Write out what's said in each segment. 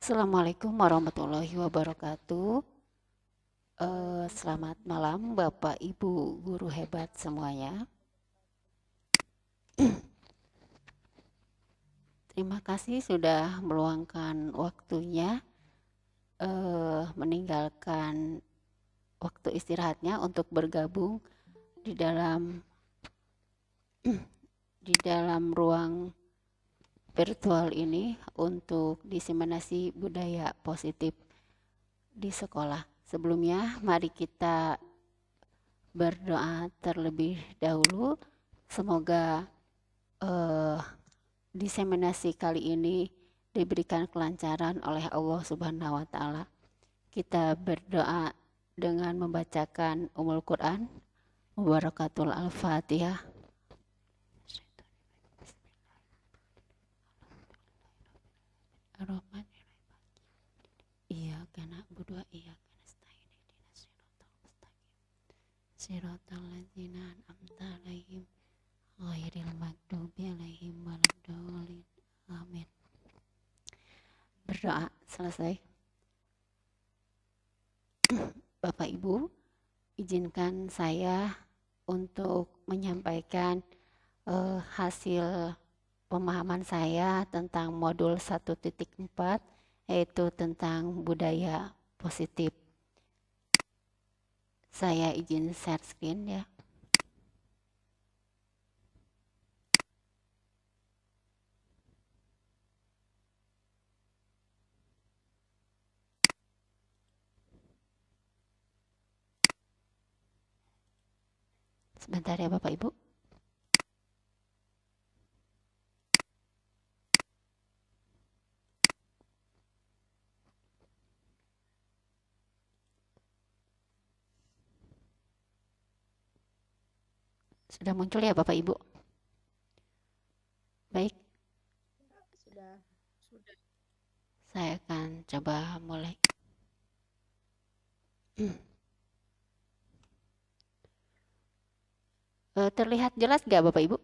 Assalamualaikum warahmatullahi wabarakatuh. Selamat malam Bapak Ibu guru hebat semuanya. Terima kasih sudah meluangkan waktunya meninggalkan waktu istirahatnya untuk bergabung di dalam ruang virtual ini untuk diseminasi budaya positif di sekolah. Sebelumnya mari kita berdoa terlebih dahulu. Semoga diseminasi kali ini diberikan kelancaran oleh Allah Subhanahu wa taala. Kita berdoa dengan membacakan Ummul Quran, Mubarakatul Al-Fatihah. Iyyaka na'budu wa iyyaka nasta'in ihdinas siratal mustaqim. Siratal ladzina an'amta 'alaihim ghairil maghdubi 'alaihim waladdallin. Amin. Berdoa selesai. Bapak Ibu, izinkan saya untuk menyampaikan hasil pemahaman saya tentang modul 1.4, yaitu tentang budaya positif. Saya izin share screen ya. Sebentar ya Bapak Ibu. Sudah muncul ya Bapak Ibu? Baik. Sudah. Saya akan coba mulai. Terlihat jelas nggak Bapak Ibu?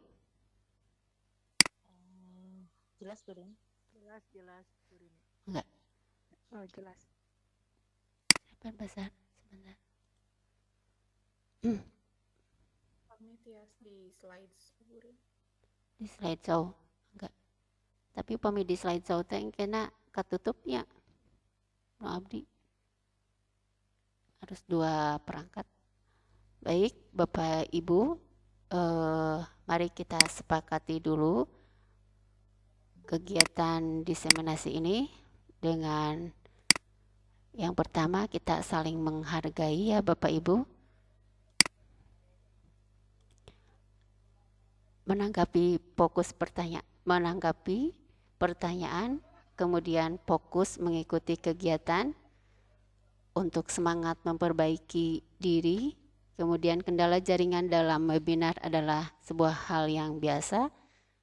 Jelas Turin? Jelas Turin. Enggak. Oh jelas. Siapa besar? Sebentar. Kami tias di slides Turin. Di slideshow enggak. Tapi upami di slideshow teh kena katutupnya. No abdi. Harus 2 perangkat. Baik, Bapak Ibu, mari kita sepakati dulu kegiatan diseminasi ini dengan yang pertama kita saling menghargai ya Bapak Ibu. Menanggapi pertanyaan, kemudian fokus mengikuti kegiatan untuk semangat memperbaiki diri. Kemudian kendala jaringan dalam webinar adalah sebuah hal yang biasa.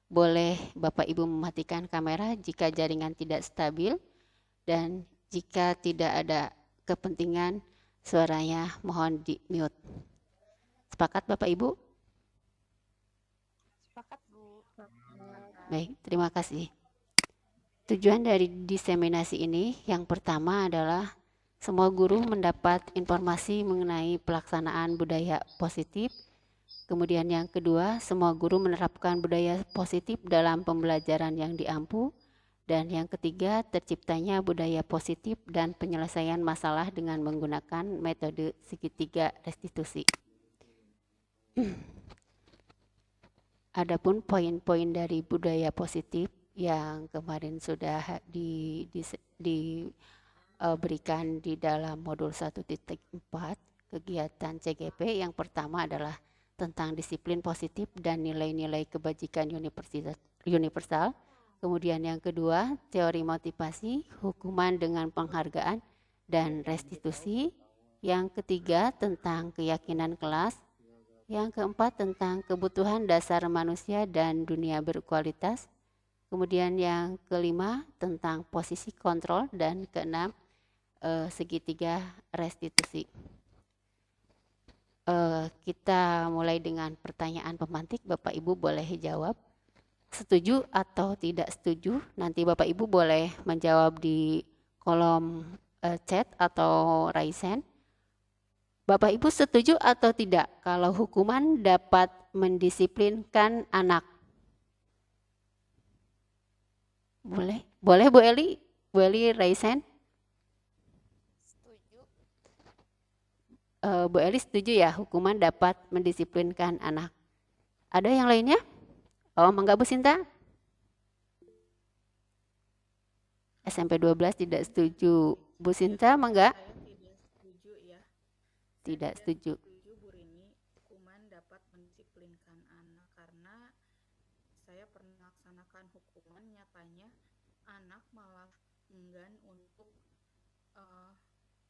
Boleh Bapak Ibu mematikan kamera jika jaringan tidak stabil, dan jika tidak ada kepentingan suaranya mohon di mute. Sepakat Bapak Ibu? Sepakat Bu. Baik, terima kasih. Tujuan dari diseminasi ini yang pertama adalah semua guru mendapat informasi mengenai pelaksanaan budaya positif. Kemudian yang kedua, semua guru menerapkan budaya positif dalam pembelajaran yang diampu. Dan yang ketiga, terciptanya budaya positif dan penyelesaian masalah dengan menggunakan metode segitiga restitusi. Adapun poin-poin dari budaya positif yang kemarin sudah diberikan di dalam modul 1.4 kegiatan CGP, yang pertama adalah tentang disiplin positif dan nilai-nilai kebajikan universal. Kemudian yang kedua, teori motivasi, hukuman dengan penghargaan, dan restitusi. Yang ketiga, tentang keyakinan kelas. Yang keempat, tentang kebutuhan dasar manusia dan dunia berkualitas. Kemudian yang kelima, tentang posisi kontrol. Dan keenam, segitiga restitusi. Kita mulai dengan pertanyaan pemantik. Bapak Ibu boleh jawab setuju atau tidak setuju. Nanti Bapak Ibu boleh menjawab di kolom chat atau raisen. Bapak Ibu setuju atau tidak kalau hukuman dapat mendisiplinkan anak? Boleh? Boleh Bu Eli? Bu Eli raisen? Setuju. Bu Eli setuju ya hukuman dapat mendisiplinkan anak. Ada yang lainnya? Oh, Mangga Bu Sinta? SMP 12 tidak setuju. Bu Sinta, Mangga? Saya tidak setuju ya. Saya Tidak setuju. setuju Bu Rini, hukuman dapat mendisiplinkan anak karena saya pernah melaksanakan hukuman, nyatanya anak malah enggan untuk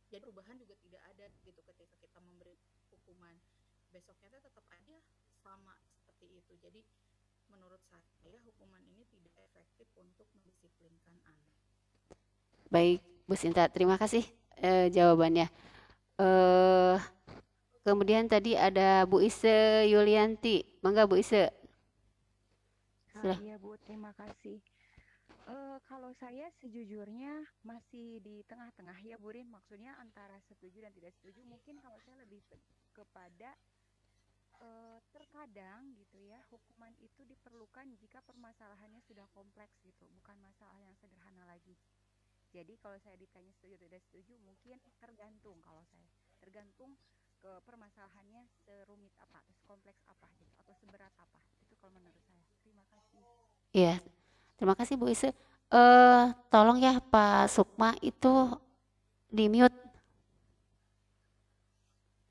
jadi perubahan juga tidak ada gitu ketika kita memberi hukuman. Besoknya tetap aja sama seperti itu. Jadi menurut saya hukuman ini tidak efektif untuk mendisiplinkan anak. Baik, Bu Sinta, terima kasih jawabannya. Kemudian tadi ada Bu Ise Yulianti. Mangga Bu Ise. Iya Bu, terima kasih. Kalau saya sejujurnya masih di tengah-tengah ya Bu Rin, maksudnya antara setuju dan tidak setuju. Mungkin kalau saya lebih kepada terkadang gitu ya, hukuman itu diperlukan jika permasalahannya sudah kompleks gitu, bukan masalah yang sederhana lagi. Jadi kalau saya ditanya setuju atau tidak setuju, mungkin tergantung kalau saya. Tergantung ke permasalahannya serumit apa, sekompleks apa gitu, atau seberat apa. Itu kalau menurut saya. Terima kasih. Iya, terima kasih Bu Ise. Tolong ya Pak Sukma itu di mute.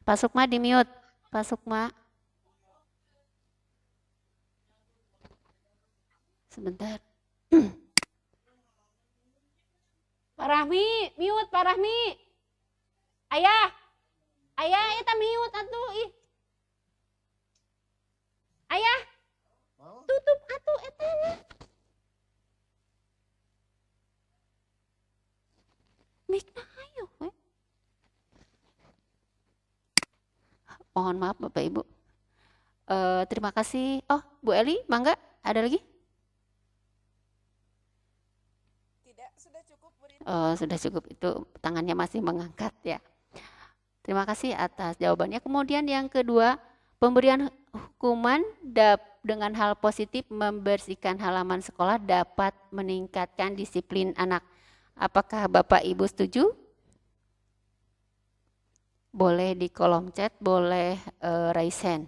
Pak Sukma di mute. Pak Sukma. Sebentar. Pak Rahmi, mute Pak Rahmi. Ayah. Ayah, eta mute atuh ih. Ayah. Tutup atuh eta. Mikna ayo we. Mohon maaf Bapak Ibu. Terima kasih. Oh, Bu Eli, mangga ada lagi? Tidak, sudah cukup Bu Rini. Oh, sudah cukup itu tangannya masih mengangkat ya. Terima kasih atas jawabannya. Kemudian yang kedua, pemberian hukuman dengan hal positif membersihkan halaman sekolah dapat meningkatkan disiplin anak. Apakah Bapak Ibu setuju? Boleh di kolom chat, boleh raise hand.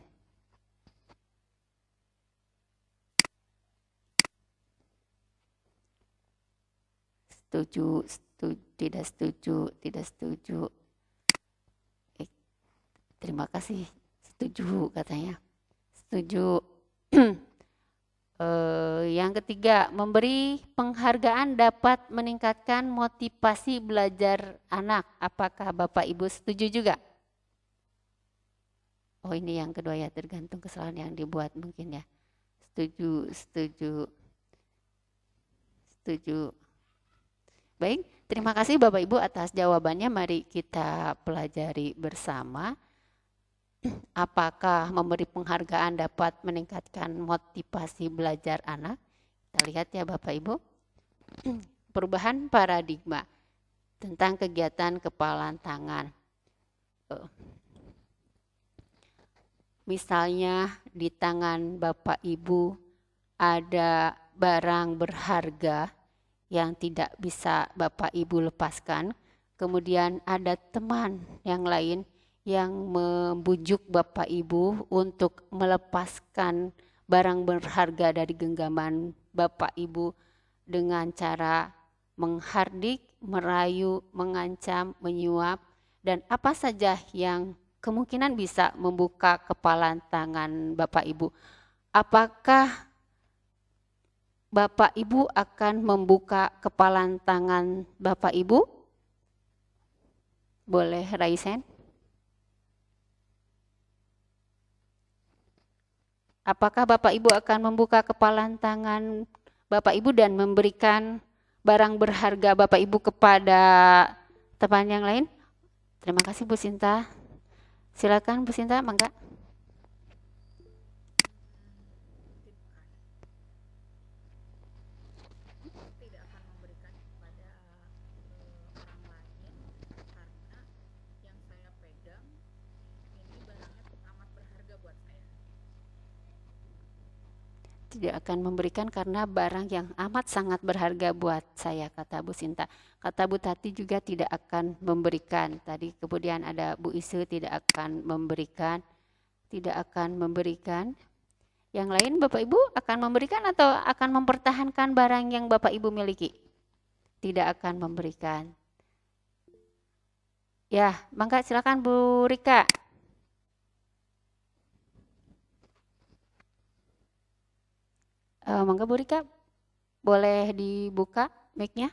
Setuju, tidak setuju, tidak setuju. Terima kasih, setuju katanya. Setuju. Yang ketiga, memberi penghargaan dapat meningkatkan motivasi belajar anak. Apakah Bapak Ibu setuju juga? Oh, ini yang kedua ya, tergantung kesalahan yang dibuat mungkin ya. Setuju, setuju, setuju. Baik, terima kasih Bapak Ibu atas jawabannya. Mari kita pelajari bersama. Apakah memberi penghargaan dapat meningkatkan motivasi belajar anak? Kita lihat ya Bapak Ibu. Perubahan paradigma tentang kegiatan kepalan tangan. Misalnya di tangan Bapak Ibu ada barang berharga yang tidak bisa Bapak Ibu lepaskan. Kemudian ada teman yang lain yang membujuk Bapak Ibu untuk melepaskan barang berharga dari genggaman Bapak Ibu dengan cara menghardik, merayu, mengancam, menyuap, dan apa saja yang kemungkinan bisa membuka kepalan tangan Bapak Ibu. Apakah Bapak Ibu akan membuka kepalan tangan Bapak Ibu? Boleh raise hand? Apakah Bapak Ibu akan membuka kepalan tangan Bapak Ibu dan memberikan barang berharga Bapak Ibu kepada teman yang lain? Terima kasih Bu Sinta. Silakan Bu Sinta, mangga. Tidak akan memberikan kepada Tidak akan memberikan karena barang yang amat sangat berharga buat saya, kata Bu Sinta. Kata Bu Tati juga tidak akan memberikan. Tadi kemudian ada Bu Ise tidak akan memberikan. Tidak akan memberikan. Yang lain Bapak Ibu akan memberikan atau akan mempertahankan barang yang Bapak Ibu miliki? Tidak akan memberikan. Ya, mangga silakan Bu Rika. Mangga Bu Rika, boleh dibuka mic-nya?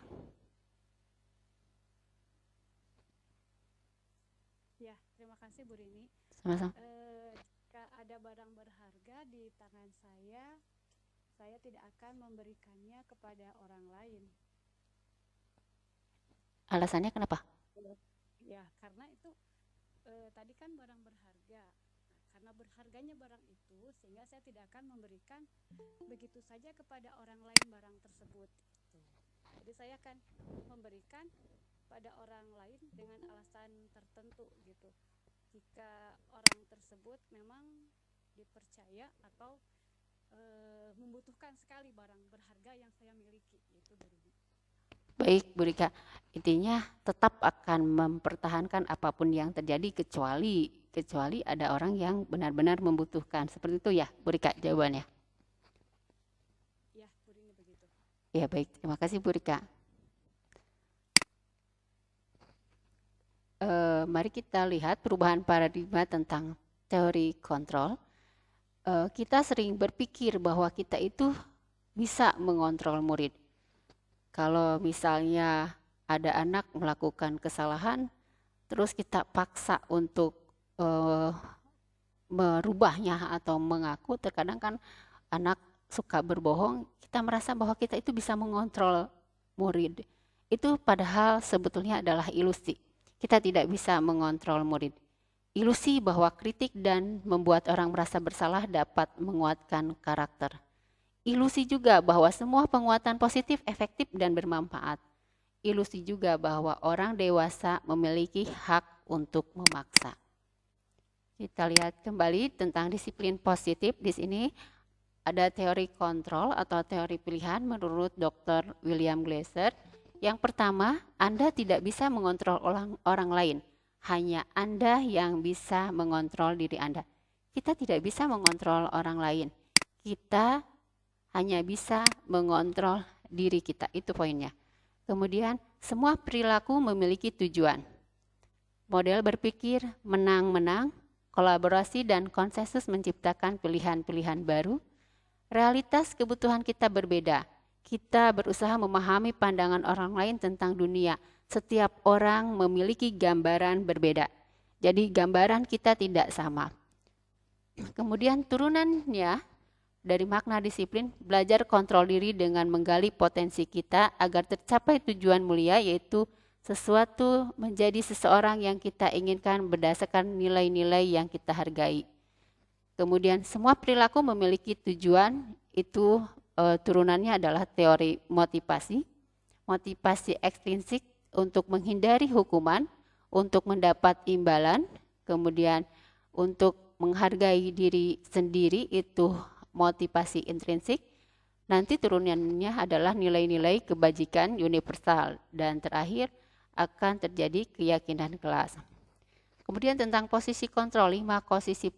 Ya, terima kasih Bu Rini. Sama-sama. Jika ada barang berharga di tangan saya tidak akan memberikannya kepada orang lain. Alasannya kenapa? Ya, karena itu tadi kan barang berharga. Karena berharganya barang itu, sehingga saya tidak akan memberikan begitu saja kepada orang lain barang tersebut. Jadi saya akan memberikan pada orang lain dengan alasan tertentu gitu. Jika orang tersebut memang dipercaya atau membutuhkan sekali barang berharga yang saya miliki, itu Bu Rini. Baik Bu Rika, intinya tetap akan mempertahankan apapun yang terjadi kecuali ada orang yang benar-benar membutuhkan. Seperti itu ya Bu Rika jawabannya? Ya Bu Rini begitu. Ya baik, terima kasih Bu Rika. Mari kita lihat perubahan paradigma tentang teori kontrol. Kita sering berpikir bahwa kita itu bisa mengontrol murid. Kalau misalnya ada anak melakukan kesalahan, terus kita paksa untuk merubahnya atau mengaku, terkadang kan anak suka berbohong, kita merasa bahwa kita itu bisa mengontrol murid. Itu padahal sebetulnya adalah ilusi. Kita tidak bisa mengontrol murid. Ilusi bahwa kritik dan membuat orang merasa bersalah dapat menguatkan karakter. Ilusi juga bahwa semua penguatan positif efektif dan bermanfaat. Ilusi juga bahwa orang dewasa memiliki hak untuk memaksa. Kita lihat kembali tentang disiplin positif. Di sini ada teori kontrol atau teori pilihan menurut Dr. William Glasser. Yang pertama, Anda tidak bisa mengontrol orang lain. Hanya Anda yang bisa mengontrol diri Anda. Kita tidak bisa mengontrol orang lain. Kita hanya bisa mengontrol diri kita, itu poinnya. Kemudian, semua perilaku memiliki tujuan. Model berpikir menang-menang, kolaborasi dan konsensus menciptakan pilihan-pilihan baru. Realitas kebutuhan kita berbeda. Kita berusaha memahami pandangan orang lain tentang dunia. Setiap orang memiliki gambaran berbeda. Jadi gambaran kita tidak sama. Kemudian turunannya, dari makna disiplin, belajar kontrol diri dengan menggali potensi kita agar tercapai tujuan mulia, yaitu sesuatu menjadi seseorang yang kita inginkan berdasarkan nilai-nilai yang kita hargai. Kemudian semua perilaku memiliki tujuan, itu turunannya adalah teori motivasi. Motivasi ekstrinsik untuk menghindari hukuman, untuk mendapat imbalan, kemudian untuk menghargai diri sendiri, itu motivasi intrinsik. Nanti turunannya adalah nilai-nilai kebajikan universal, dan terakhir akan terjadi keyakinan kelas. Kemudian tentang posisi kontrol, 5 posisi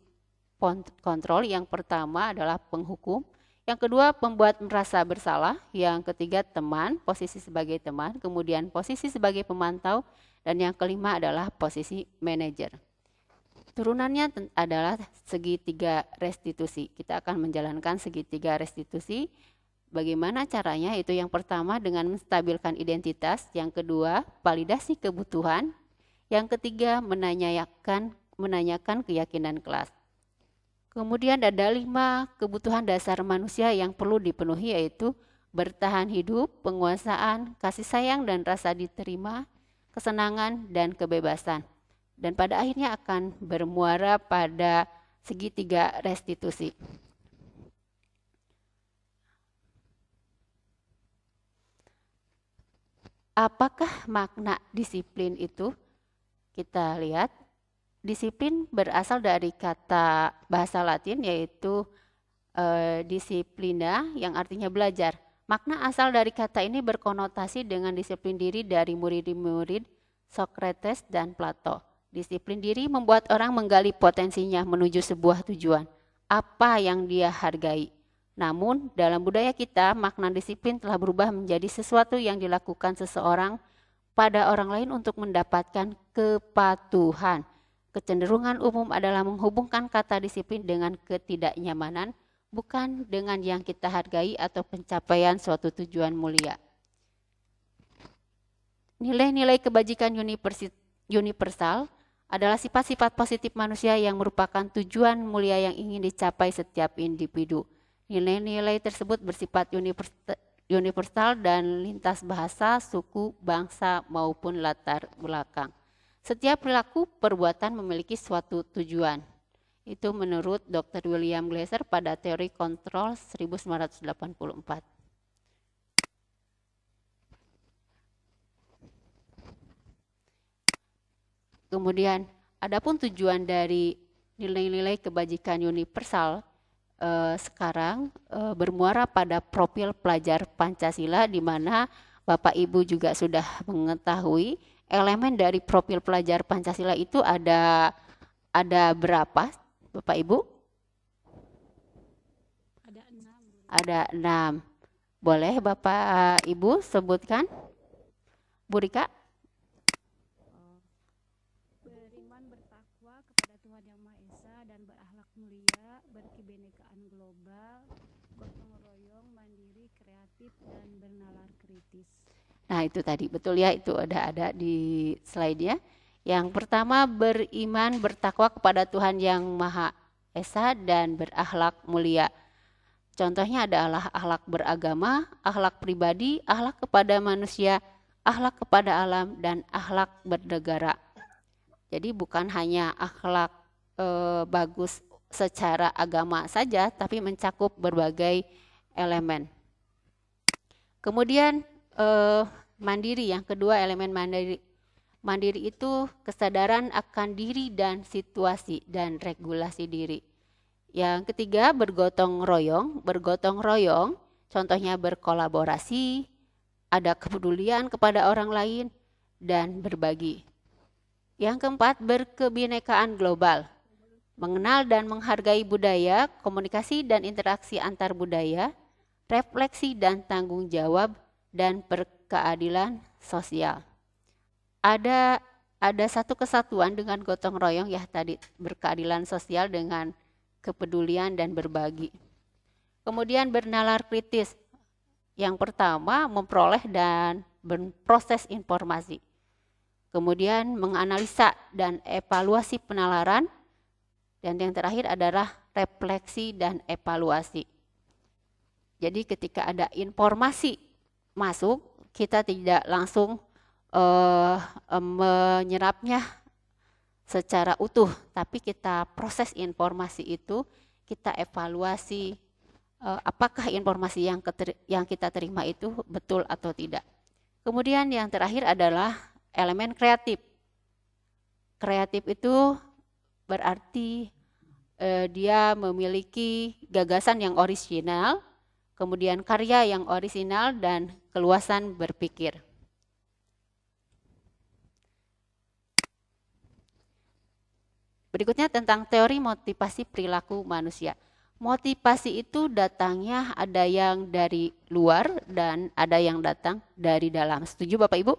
kontrol. Yang pertama adalah penghukum, yang kedua pembuat merasa bersalah, yang ketiga teman, posisi sebagai teman, kemudian posisi sebagai pemantau, dan yang kelima adalah posisi manajer. Turunannya adalah segitiga restitusi. Kita akan menjalankan segitiga restitusi. Bagaimana caranya? Itu yang pertama dengan menstabilkan identitas, yang kedua validasi kebutuhan, yang ketiga menanyakan keyakinan kelas. Kemudian ada 5 kebutuhan dasar manusia yang perlu dipenuhi, yaitu bertahan hidup, penguasaan, kasih sayang dan rasa diterima, kesenangan dan kebebasan. Dan pada akhirnya akan bermuara pada segitiga restitusi. Apakah makna disiplin itu? Kita lihat, disiplin berasal dari kata bahasa Latin, yaitu disiplina yang artinya belajar. Makna asal dari kata ini berkonotasi dengan disiplin diri dari murid-murid Socrates dan Plato. Disiplin diri membuat orang menggali potensinya menuju sebuah tujuan, apa yang dia hargai. Namun, dalam budaya kita, makna disiplin telah berubah menjadi sesuatu yang dilakukan seseorang pada orang lain untuk mendapatkan kepatuhan. Kecenderungan umum adalah menghubungkan kata disiplin dengan ketidaknyamanan, bukan dengan yang kita hargai atau pencapaian suatu tujuan mulia. Nilai-nilai kebajikan universal adalah sifat-sifat positif manusia yang merupakan tujuan mulia yang ingin dicapai setiap individu. Nilai-nilai tersebut bersifat universal dan lintas bahasa, suku, bangsa, maupun latar belakang. Setiap perilaku perbuatan memiliki suatu tujuan. Itu menurut Dr. William Glasser pada teori kontrol 1984. Kemudian, adapun tujuan dari nilai-nilai kebajikan universal sekarang bermuara pada profil pelajar Pancasila, di mana Bapak Ibu juga sudah mengetahui elemen dari profil pelajar Pancasila itu ada berapa, Bapak Ibu? Ada 6. Boleh Bapak Ibu sebutkan? Bu Rika? Beriman, bertakwa kepada Tuhan Yang Maha Esa dan berakhlak mulia, berkebinekaan global, gotong royong, mandiri, kreatif, dan bernalar kritis. Nah itu tadi, betul ya, itu ada di slide-nya. Yang pertama, beriman, bertakwa kepada Tuhan Yang Maha Esa dan berakhlak mulia. Contohnya adalah akhlak beragama, akhlak pribadi, akhlak kepada manusia, akhlak kepada alam, dan akhlak bernegara. Jadi bukan hanya akhlak bagus secara agama saja, tapi mencakup berbagai elemen. Kemudian mandiri, yang kedua elemen mandiri. Mandiri itu kesadaran akan diri dan situasi dan regulasi diri. Yang ketiga bergotong royong. Bergotong royong contohnya berkolaborasi, ada kepedulian kepada orang lain, dan berbagi. Yang keempat berkebinekaan global. Mengenal dan menghargai budaya, komunikasi dan interaksi antar budaya, refleksi dan tanggung jawab, dan berkeadilan sosial. Ada satu kesatuan dengan gotong royong ya tadi, berkeadilan sosial dengan kepedulian dan berbagi. Kemudian bernalar kritis. Yang pertama memperoleh dan berproses informasi. Kemudian menganalisa dan evaluasi penalaran. Dan yang terakhir adalah refleksi dan evaluasi. Jadi ketika ada informasi masuk, kita tidak langsung menyerapnya secara utuh, tapi kita proses informasi itu, kita evaluasi apakah informasi yang kita terima itu betul atau tidak. Kemudian yang terakhir adalah elemen kreatif. Kreatif itu berarti dia memiliki gagasan yang orisinal, kemudian karya yang orisinal, dan keluasan berpikir. Berikutnya tentang teori motivasi perilaku manusia. Motivasi itu datangnya ada yang dari luar dan ada yang datang dari dalam. Setuju Bapak Ibu?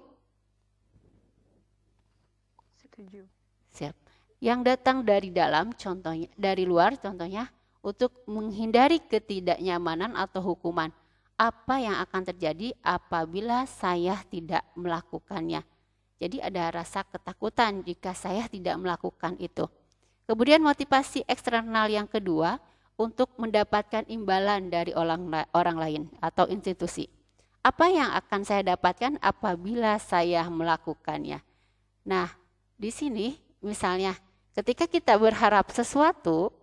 Setuju. Siap. Yang datang dari dalam, contohnya dari luar, contohnya untuk menghindari ketidaknyamanan atau hukuman. Apa yang akan terjadi apabila saya tidak melakukannya? Jadi ada rasa ketakutan jika saya tidak melakukan itu. Kemudian motivasi eksternal yang kedua untuk mendapatkan imbalan dari orang lain atau institusi. Apa yang akan saya dapatkan apabila saya melakukannya? Nah, di sini misalnya ketika kita berharap sesuatu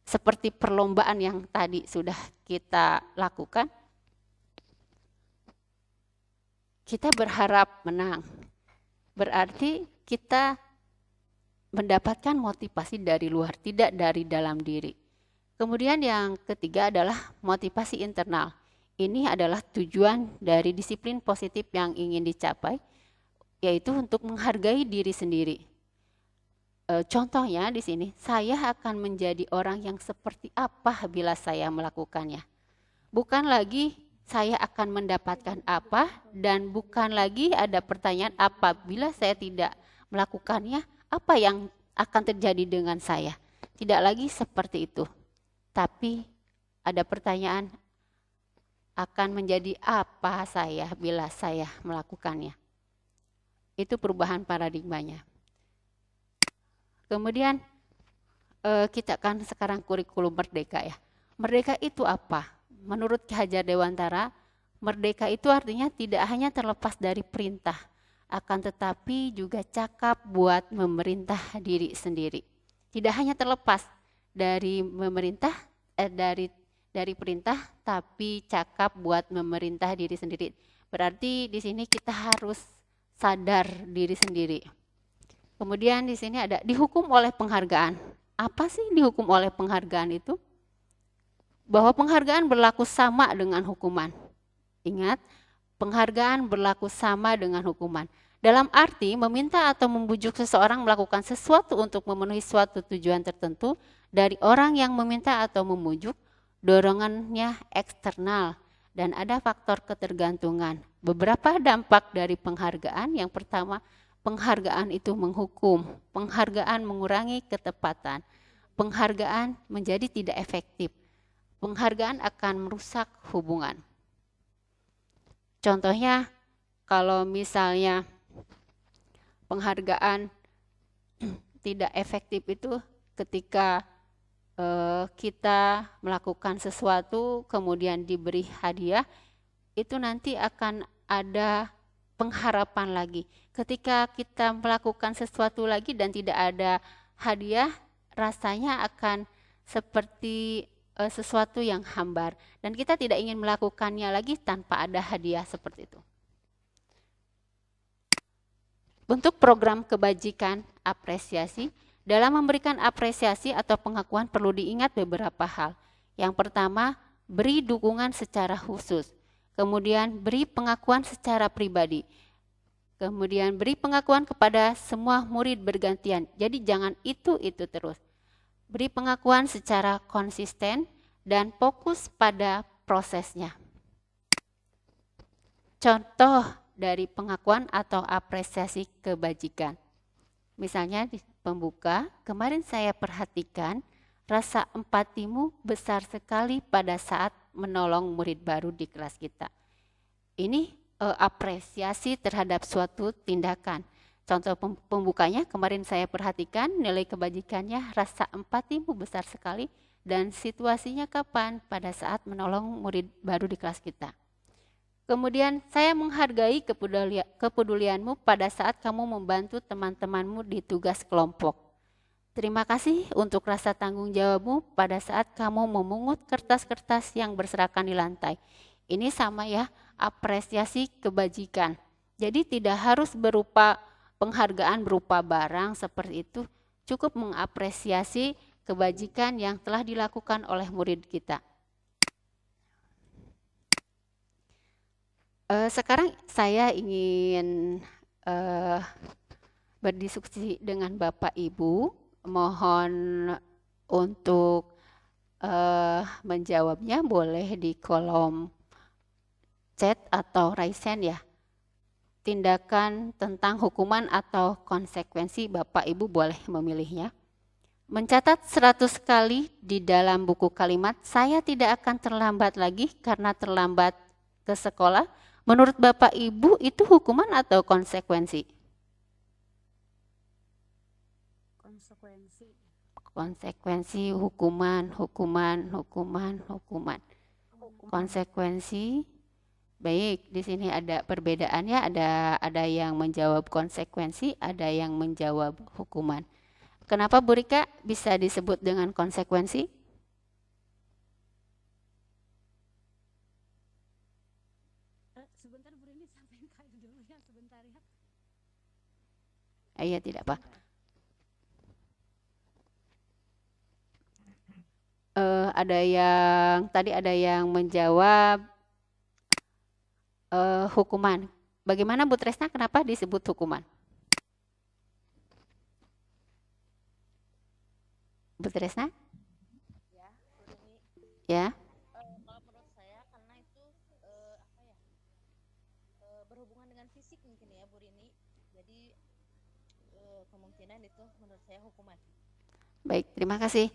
seperti perlombaan yang tadi sudah kita lakukan, kita berharap menang. Berarti kita mendapatkan motivasi dari luar, tidak dari dalam diri. Kemudian yang ketiga adalah motivasi internal. Ini adalah tujuan dari disiplin positif yang ingin dicapai, yaitu untuk menghargai diri sendiri. Contohnya di sini, saya akan menjadi orang yang seperti apa bila saya melakukannya. Bukan lagi saya akan mendapatkan apa, dan bukan lagi ada pertanyaan apabila saya tidak melakukannya, apa yang akan terjadi dengan saya. Tidak lagi seperti itu. Tapi ada pertanyaan, akan menjadi apa saya bila saya melakukannya. Itu perubahan paradigmanya. Kemudian kita kan sekarang kurikulum merdeka ya. Merdeka itu apa? Menurut Ki Hajar Dewantara, merdeka itu artinya tidak hanya terlepas dari perintah, akan tetapi juga cakap buat memerintah diri sendiri. Tidak hanya terlepas dari memerintah, dari perintah, tapi cakap buat memerintah diri sendiri. Berarti di sini kita harus sadar diri sendiri. Kemudian di sini ada dihukum oleh penghargaan. Apa sih dihukum oleh penghargaan itu? Bahwa penghargaan berlaku sama dengan hukuman. Ingat, penghargaan berlaku sama dengan hukuman. Dalam arti meminta atau membujuk seseorang melakukan sesuatu untuk memenuhi suatu tujuan tertentu dari orang yang meminta atau memujuk, dorongannya eksternal dan ada faktor ketergantungan. Beberapa dampak dari penghargaan, yang pertama, penghargaan itu menghukum, penghargaan mengurangi ketepatan, penghargaan menjadi tidak efektif, penghargaan akan merusak hubungan. Contohnya, kalau misalnya penghargaan tidak efektif itu ketika kita melakukan sesuatu kemudian diberi hadiah, itu nanti akan ada pengharapan lagi. Ketika kita melakukan sesuatu lagi dan tidak ada hadiah, rasanya akan seperti sesuatu yang hambar. Dan kita tidak ingin melakukannya lagi tanpa ada hadiah seperti itu. Bentuk program kebajikan apresiasi. Dalam memberikan apresiasi atau pengakuan perlu diingat beberapa hal. Yang pertama, beri dukungan secara khusus. Kemudian beri pengakuan secara pribadi. Kemudian beri pengakuan kepada semua murid bergantian. Jadi jangan itu terus. Beri pengakuan secara konsisten dan fokus pada prosesnya. Contoh dari pengakuan atau apresiasi kebajikan. Misalnya di pembuka, kemarin saya perhatikan rasa empatimu besar sekali pada saat menolong murid baru di kelas kita. Ini apresiasi terhadap suatu tindakan. Contoh pembukanya, kemarin saya perhatikan nilai kebajikannya, rasa empatimu besar sekali, dan situasinya kapan? Pada saat menolong murid baru di kelas kita. Kemudian saya menghargai kepedulianmu pada saat kamu membantu teman-temanmu di tugas kelompok. Terima kasih untuk rasa tanggung jawabmu pada saat kamu memungut kertas-kertas yang berserakan di lantai. Ini sama ya, apresiasi kebajikan. Jadi tidak harus berupa penghargaan berupa barang seperti itu, cukup mengapresiasi kebajikan yang telah dilakukan oleh murid kita. Sekarang saya ingin berdiskusi dengan Bapak Ibu, mohon untuk menjawabnya boleh di kolom chat atau raisen ya. Tindakan tentang hukuman atau konsekuensi, Bapak Ibu boleh memilihnya. Mencatat 100 kali di dalam buku kalimat, saya tidak akan terlambat lagi karena terlambat ke sekolah. Menurut Bapak Ibu itu hukuman atau konsekuensi? Konsekuensi, hukuman. Konsekuensi. Baik, di sini ada perbedaannya, ada yang menjawab konsekuensi, ada yang menjawab hukuman. Kenapa Bu Rika bisa disebut dengan konsekuensi? Sebentar Bu Rini, sampai kali dulu ya, sebentar ya. Iya, tidak apa. tadi ada yang menjawab hukuman. Bagaimana Bu Tresna, kenapa disebut hukuman? Bu Tresna? Ya, ini Ya. kalau menurut saya karena itu berhubungan dengan fisik mungkin ya Bu Rini. Jadi kemungkinan itu menurut saya hukuman. Baik, terima kasih.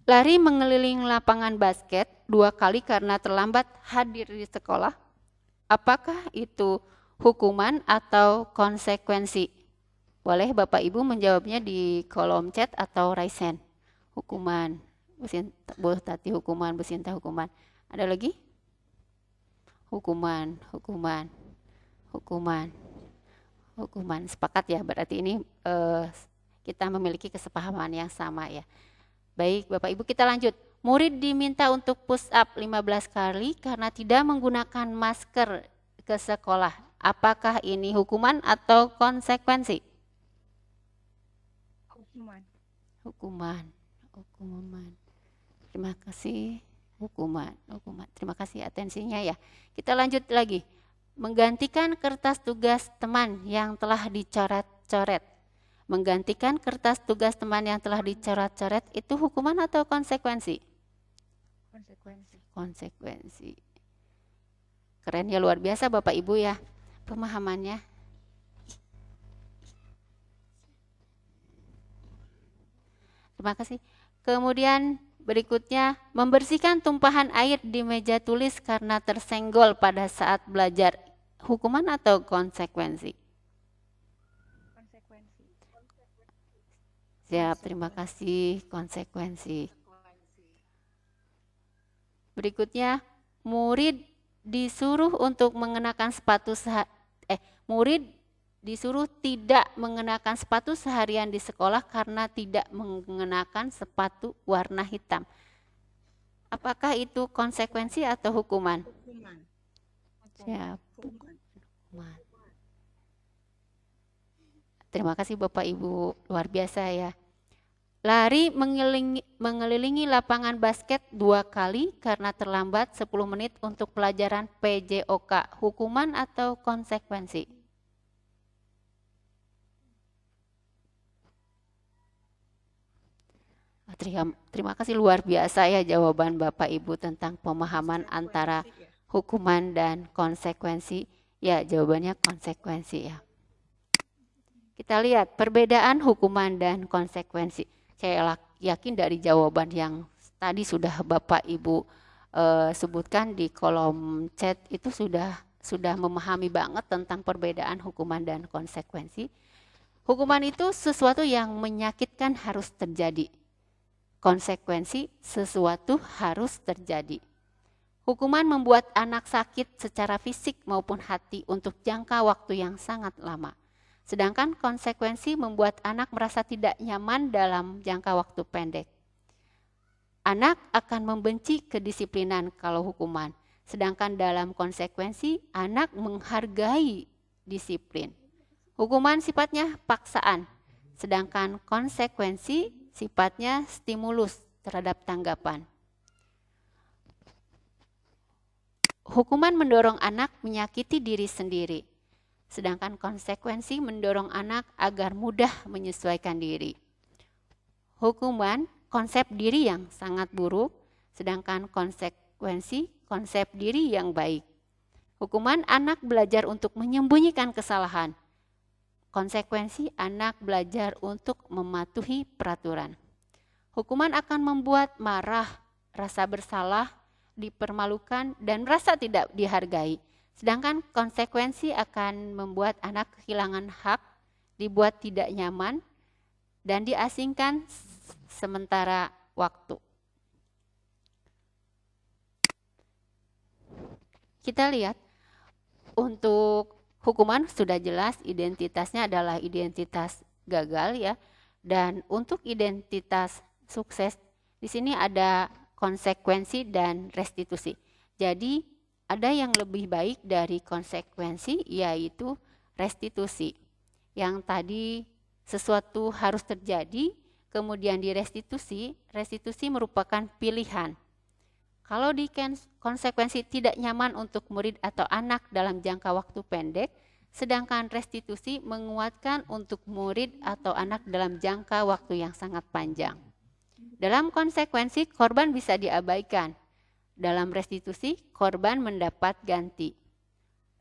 Lari mengelilingi lapangan basket 2 kali karena terlambat hadir di sekolah. Apakah itu hukuman atau konsekuensi? Boleh Bapak Ibu menjawabnya di kolom chat atau raise hand. Hukuman. Bu Tati hukuman, Bu Sinta hukuman. Ada lagi? Hukuman. Sepakat ya, berarti ini kita memiliki kesepahaman yang sama ya. Baik Bapak Ibu, kita lanjut. Murid diminta untuk push up 15 kali karena tidak menggunakan masker ke sekolah. Apakah ini hukuman atau konsekuensi? Hukuman. Terima kasih. Hukuman. Terima kasih atensinya ya. Kita lanjut lagi. Menggantikan kertas tugas teman yang telah dicoret-coret. Menggantikan kertas tugas teman yang telah dicoret-coret itu hukuman atau konsekuensi? Konsekuensi. Keren ya, luar biasa Bapak Ibu ya pemahamannya. Terima kasih. Kemudian berikutnya, membersihkan tumpahan air di meja tulis karena tersenggol pada saat belajar. Hukuman atau konsekuensi? Siap, terima kasih. Konsekuensi. Berikutnya, murid disuruh untuk mengenakan murid disuruh tidak mengenakan sepatu seharian di sekolah karena tidak mengenakan sepatu warna hitam. Apakah itu konsekuensi atau hukuman? Hukuman. Siap. Hukuman. Terima kasih Bapak Ibu, luar biasa ya. Lari mengelilingi lapangan basket 2 kali karena terlambat 10 menit untuk pelajaran PJOK. Hukuman atau konsekuensi? Terima kasih, luar biasa ya jawaban Bapak Ibu tentang pemahaman antara hukuman dan konsekuensi. Ya, jawabannya konsekuensi ya. Kita lihat perbedaan hukuman dan konsekuensi. Saya yakin dari jawaban yang tadi sudah Bapak Ibu sebutkan di kolom chat itu sudah memahami banget tentang perbedaan hukuman dan konsekuensi. Hukuman itu sesuatu yang menyakitkan harus terjadi. Konsekuensi sesuatu harus terjadi. Hukuman membuat anak sakit secara fisik maupun hati untuk jangka waktu yang sangat lama. Sedangkan konsekuensi membuat anak merasa tidak nyaman dalam jangka waktu pendek. Anak akan membenci kedisiplinan kalau hukuman. Sedangkan dalam konsekuensi, anak menghargai disiplin. Hukuman sifatnya paksaan. Sedangkan konsekuensi sifatnya stimulus terhadap tanggapan. Hukuman mendorong anak menyakiti diri sendiri. Sedangkan konsekuensi mendorong anak agar mudah menyesuaikan diri. Hukuman konsep diri yang sangat buruk, sedangkan konsekuensi konsep diri yang baik. Hukuman anak belajar untuk menyembunyikan kesalahan. Konsekuensi anak belajar untuk mematuhi peraturan. Hukuman akan membuat marah, rasa bersalah, dipermalukan, dan rasa tidak dihargai. Sedangkan konsekuensi akan membuat anak kehilangan hak, dibuat tidak nyaman, dan diasingkan sementara waktu. Kita lihat, untuk hukuman sudah jelas identitasnya adalah identitas gagal ya. Dan untuk identitas sukses, di sini ada konsekuensi dan restitusi. Jadi, ada yang lebih baik dari konsekuensi, yaitu restitusi. Yang tadi sesuatu harus terjadi, kemudian direstitusi. Restitusi merupakan pilihan. Kalau di konsekuensi tidak nyaman untuk murid atau anak dalam jangka waktu pendek, sedangkan restitusi menguatkan untuk murid atau anak dalam jangka waktu yang sangat panjang. Dalam konsekuensi, korban bisa diabaikan. Dalam restitusi, korban mendapat ganti.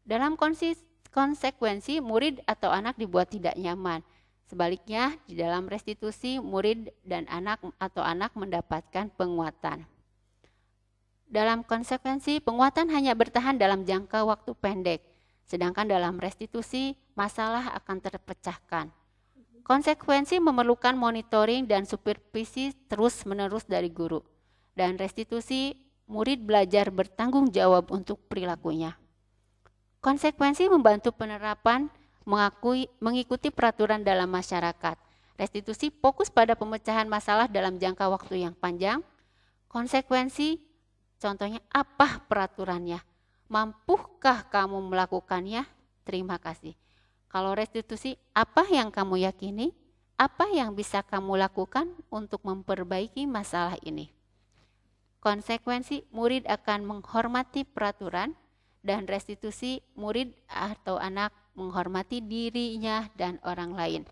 Dalam konsekuensi, murid atau anak dibuat tidak nyaman. Sebaliknya, di dalam restitusi, murid dan anak atau anak mendapatkan penguatan. Dalam konsekuensi, penguatan hanya bertahan dalam jangka waktu pendek, sedangkan dalam restitusi, masalah akan terpecahkan. Konsekuensi memerlukan monitoring dan supervisi terus-menerus dari guru. Dan restitusi, murid belajar bertanggung jawab untuk perilakunya. Konsekuensi membantu penerapan mengikuti peraturan dalam masyarakat. Restitusi fokus pada pemecahan masalah dalam jangka waktu yang panjang. Konsekuensi, contohnya apa peraturannya? Mampukah kamu melakukannya? Terima kasih. Kalau restitusi, apa yang kamu yakini? Apa yang bisa kamu lakukan untuk memperbaiki masalah ini? Konsekuensi, murid akan menghormati peraturan, dan restitusi, murid atau anak menghormati dirinya dan orang lain.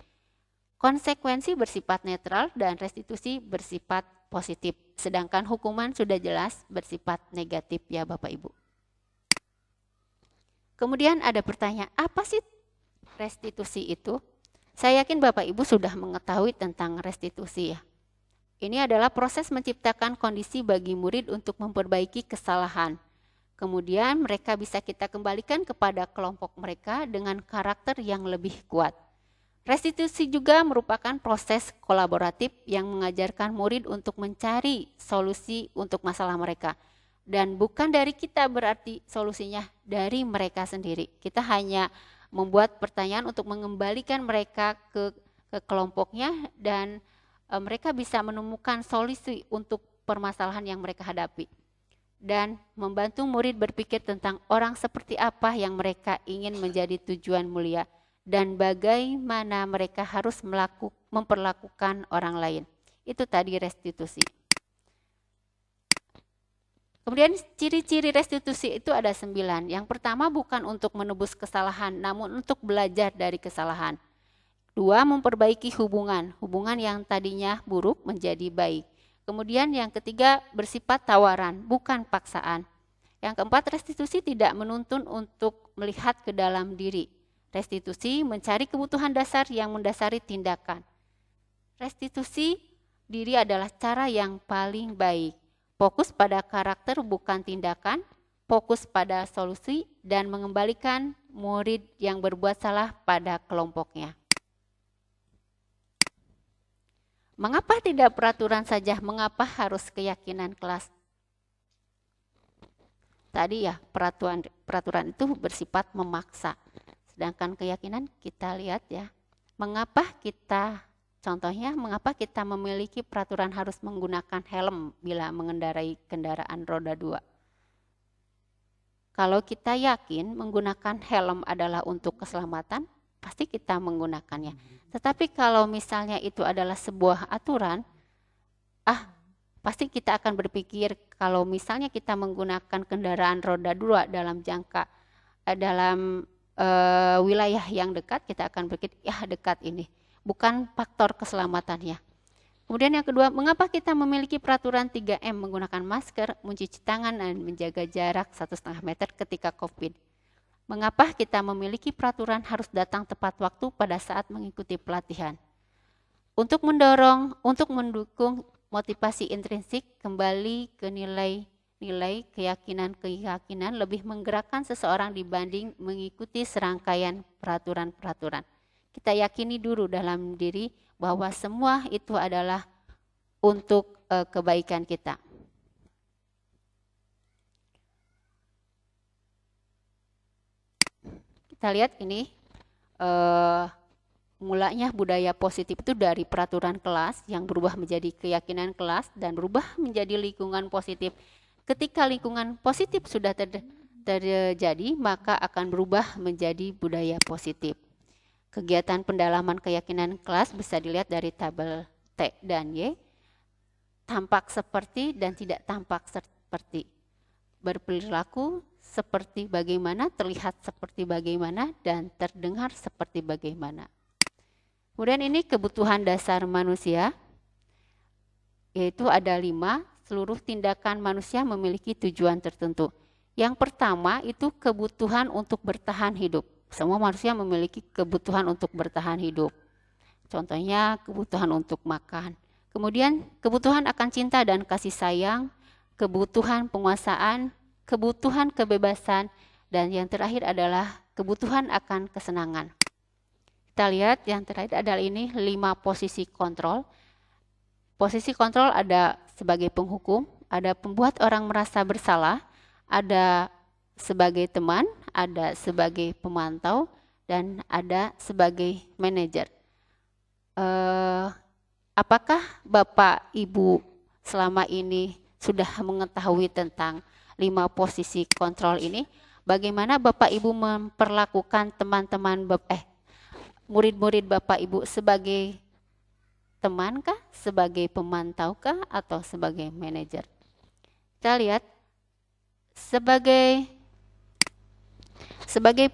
Konsekuensi bersifat netral dan restitusi bersifat positif. Sedangkan hukuman sudah jelas bersifat negatif ya Bapak Ibu. Kemudian ada pertanyaan, apa sih restitusi itu? Saya yakin Bapak Ibu sudah mengetahui tentang restitusi ya. Ini adalah proses menciptakan kondisi bagi murid untuk memperbaiki kesalahan. Kemudian mereka bisa kita kembalikan kepada kelompok mereka dengan karakter yang lebih kuat. Restitusi juga merupakan proses kolaboratif yang mengajarkan murid untuk mencari solusi untuk masalah mereka. Dan bukan dari kita berarti solusinya dari mereka sendiri. Kita hanya membuat pertanyaan untuk mengembalikan mereka ke kelompoknya dan mereka bisa menemukan solusi untuk permasalahan yang mereka hadapi. Dan membantu murid berpikir tentang orang seperti apa yang mereka ingin menjadi tujuan mulia dan bagaimana mereka harus memperlakukan orang lain. Itu tadi restitusi. Kemudian ciri-ciri restitusi itu ada 9. Yang pertama bukan untuk menebus kesalahan, namun untuk belajar dari kesalahan. 2, memperbaiki hubungan yang tadinya buruk menjadi baik. Kemudian yang ketiga bersifat tawaran, bukan paksaan. Yang keempat, restitusi tidak menuntun untuk melihat ke dalam diri. Restitusi mencari kebutuhan dasar yang mendasari tindakan. Restitusi diri adalah cara yang paling baik. Fokus pada karakter bukan tindakan, fokus pada solusi dan mengembalikan murid yang berbuat salah pada kelompoknya. Mengapa tidak peraturan saja? Mengapa harus keyakinan kelas? Tadi ya, peraturan itu bersifat memaksa. Sedangkan keyakinan kita lihat ya, mengapa kita memiliki peraturan harus menggunakan helm bila mengendarai kendaraan roda 2? Kalau kita yakin menggunakan helm adalah untuk keselamatan, pasti kita menggunakannya. Tetapi kalau misalnya itu adalah sebuah aturan, pasti kita akan berpikir kalau misalnya kita menggunakan kendaraan roda 2 dalam wilayah yang dekat, kita akan berpikir dekat ini, bukan faktor keselamatannya. Kemudian yang kedua, mengapa kita memiliki peraturan 3M menggunakan masker, mencuci tangan dan menjaga jarak 1,5 meter ketika COVID? Mengapa kita memiliki peraturan harus datang tepat waktu pada saat mengikuti pelatihan? Untuk mendukung motivasi intrinsik, kembali ke nilai keyakinan lebih menggerakkan seseorang dibanding mengikuti serangkaian peraturan-peraturan. Kita yakini dulu dalam diri bahwa semua itu adalah untuk kebaikan kita. Kita lihat ini mulanya budaya positif itu dari peraturan kelas yang berubah menjadi keyakinan kelas dan berubah menjadi lingkungan positif. Ketika lingkungan positif sudah terjadi, maka akan berubah menjadi budaya positif. Kegiatan pendalaman keyakinan kelas bisa dilihat dari tabel T dan Y, tampak seperti dan tidak tampak seperti seperti, berperilaku seperti bagaimana, terlihat seperti bagaimana, dan terdengar seperti bagaimana. Kemudian ini kebutuhan dasar manusia, yaitu ada 5, seluruh tindakan manusia memiliki tujuan tertentu. Yang pertama itu kebutuhan untuk bertahan hidup. Semua manusia memiliki kebutuhan untuk bertahan hidup. Contohnya kebutuhan untuk makan. Kemudian kebutuhan akan cinta dan kasih sayang, kebutuhan penguasaan, kebutuhan kebebasan, dan yang terakhir adalah kebutuhan akan kesenangan. Kita lihat yang terakhir adalah ini 5 posisi kontrol. Posisi kontrol ada sebagai penghukum, ada pembuat orang merasa bersalah, ada sebagai teman, ada sebagai pemantau, dan ada sebagai manajer. Apakah Bapak Ibu selama ini sudah mengetahui tentang 5 posisi kontrol ini? Bagaimana Bapak Ibu memperlakukan teman-teman murid-murid Bapak Ibu sebagai teman kah, sebagai pemantau kah, atau sebagai manajer? Kita lihat sebagai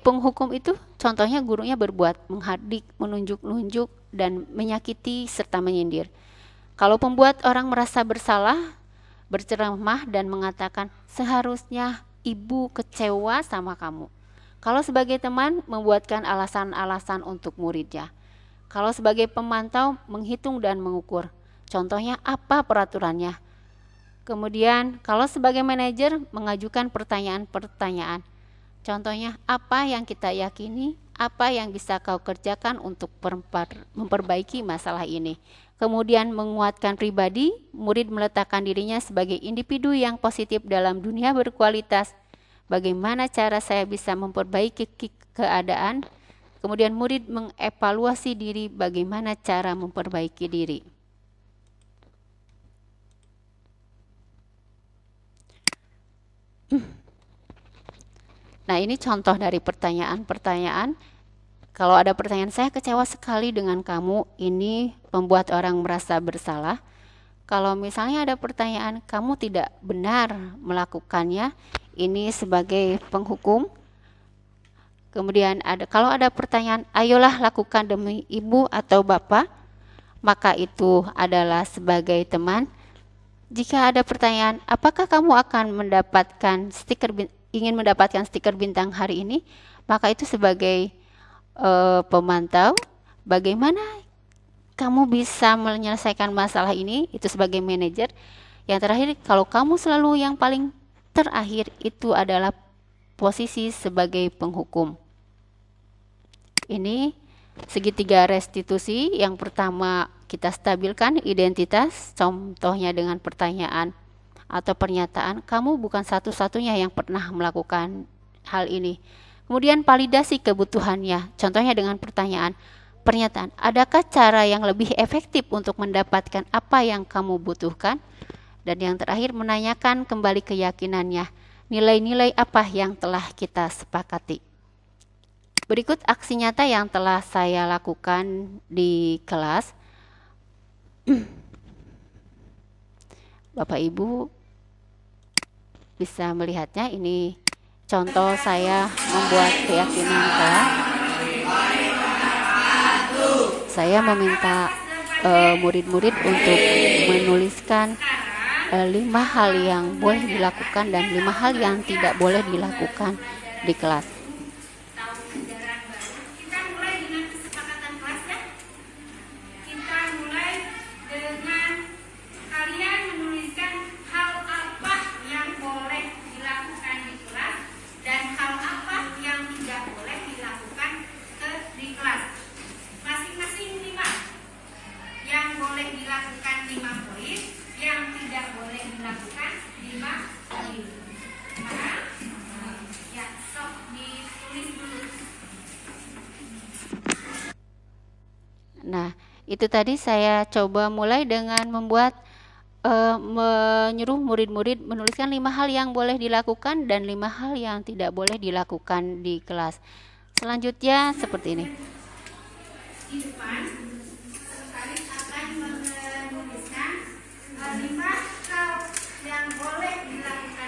penghukum itu contohnya gurunya berbuat menghardik, menunjuk-nunjuk, dan menyakiti serta menyindir. Kalau pembuat orang merasa bersalah, berceramah dan mengatakan seharusnya ibu kecewa sama kamu. Kalau sebagai teman membuatkan alasan-alasan untuk muridnya. Kalau sebagai pemantau menghitung dan mengukur. Contohnya apa peraturannya. Kemudian kalau sebagai manajer mengajukan pertanyaan-pertanyaan. Contohnya apa yang kita yakini, apa yang bisa kau kerjakan untuk memperbaiki masalah ini. Kemudian menguatkan pribadi, murid meletakkan dirinya sebagai individu yang positif dalam dunia berkualitas. Bagaimana cara saya bisa memperbaiki keadaan? Kemudian murid mengevaluasi diri, bagaimana cara memperbaiki diri. Nah, ini contoh dari pertanyaan-pertanyaan. Kalau ada pertanyaan, saya kecewa sekali dengan kamu, ini membuat orang merasa bersalah. Kalau misalnya ada pertanyaan, kamu tidak benar melakukannya, ini sebagai penghukum. Kemudian kalau ada pertanyaan, ayolah lakukan demi ibu atau bapak, maka itu adalah sebagai teman. Jika ada pertanyaan, apakah kamu akan ingin mendapatkan stiker bintang hari ini, maka itu sebagai pemantau. Bagaimana kamu bisa menyelesaikan masalah ini, itu sebagai manajer. Yang terakhir, kalau kamu selalu yang paling terakhir, itu adalah posisi sebagai penghukum. Ini segitiga restitusi. Yang pertama kita stabilkan identitas, contohnya dengan pertanyaan atau pernyataan, kamu bukan satu-satunya yang pernah melakukan hal ini. Kemudian validasi kebutuhannya, contohnya dengan pernyataan, adakah cara yang lebih efektif untuk mendapatkan apa yang kamu butuhkan? Dan yang terakhir menanyakan kembali keyakinannya, nilai-nilai apa yang telah kita sepakati. Berikut aksi nyata yang telah saya lakukan di kelas. Bapak Ibu bisa melihatnya, ini contoh saya membuat keyakinan kelas. Saya meminta murid-murid untuk menuliskan 5 hal yang boleh dilakukan dan 5 hal yang tidak boleh dilakukan di kelas. Nah, itu tadi saya coba mulai dengan menyuruh murid-murid menuliskan 5 hal yang boleh dilakukan dan 5 hal yang tidak boleh dilakukan di kelas. Selanjutnya seperti ini. Di depan, kalian akan menuliskan 5 hal yang boleh dilakukan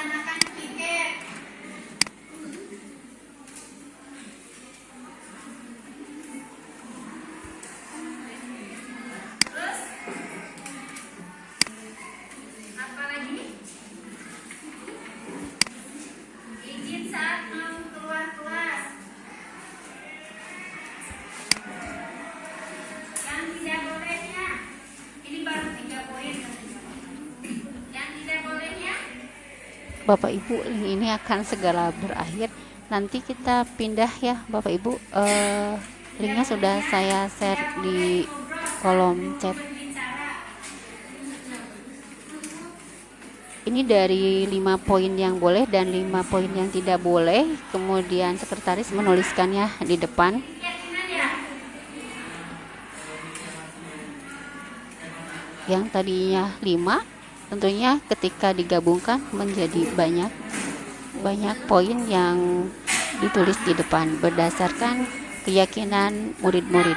laksanakan piket. Terus apa lagi? Izin saat mau keluar kelas. Yang tidak bolehnya, ini baru 3 poin. Yang tidak bolehnya, Bapak Ibu, ini akan segera berakhir. Nanti kita pindah ya Bapak Ibu. Linknya sudah saya share di kolom chat. Ini dari 5 poin yang boleh dan 5 poin yang tidak boleh. Kemudian sekretaris menuliskannya di depan. Yang tadinya 5, tentunya ketika digabungkan menjadi banyak poin yang ditulis di depan berdasarkan keyakinan murid-murid.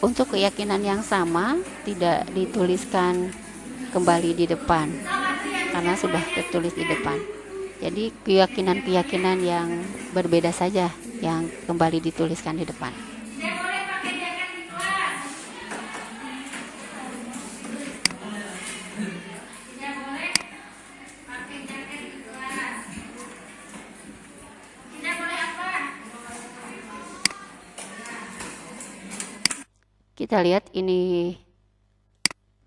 Untuk keyakinan yang sama tidak dituliskan kembali di depan karena sudah tertulis di depan. Jadi keyakinan-keyakinan yang berbeda saja yang kembali dituliskan di depan. tidak boleh pakai jaket di kelas. Tidak boleh pakai jaket di kelas. Tidak boleh apa? Kita lihat ini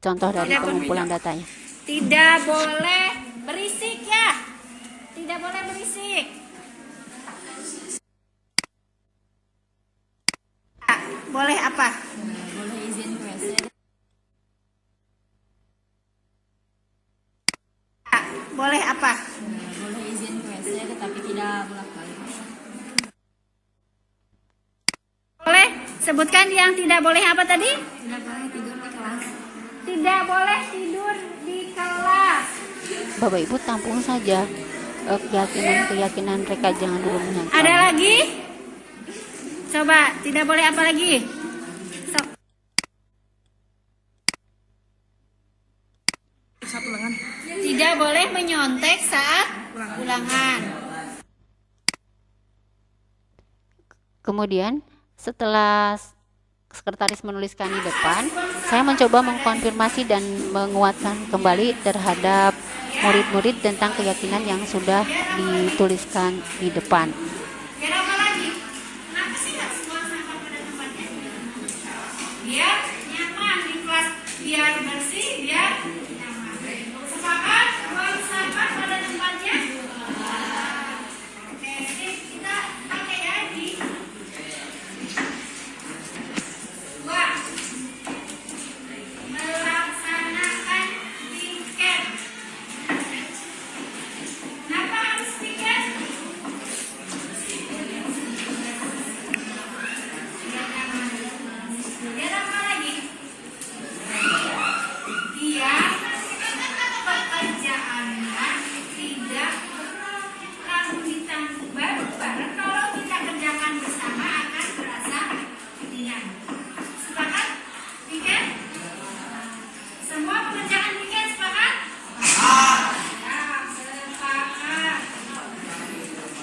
contoh dari pengumpulan datanya. Tidak boleh berisik ya. Tidak boleh berisik. Boleh apa? Boleh izin ke WC. Boleh apa? Boleh izin ke WC tetapi tidak bolak-balik. Boleh sebutkan yang tidak boleh apa tadi? Tidak boleh tidur di kelas. Tidak boleh tidur di kelas. Bapak Ibu tampung saja keyakinan-keyakinan mereka, jangan dulu menyangkal. Ada lagi? Coba, tidak boleh apa lagi? Sok. Tidak boleh menyontek saat ulangan. Kemudian setelah sekretaris menuliskan di depan, saya mencoba mengkonfirmasi dan menguatkan kembali terhadap murid-murid tentang keyakinan yang sudah dituliskan di depan. Biar apa lagi? Kenapa sih nggak semua sampah pada tempatnya? Biar nyaman di kelas, biar bersih, biar nyaman. Sepakat? Buang sampah pada tempatnya? Oke, sip. Kita pakai ya di 2. Melaksanakan piket. Kenapa harus piket? Biar apa lagi? Biar pekerjaannya tidak langsung ditanggung bareng-bareng. Kalau kita kerjakan bersama akan terasa ringan. Sepakat? Piket? Semua pekerjaan piket sepakat? Ya, sepakat.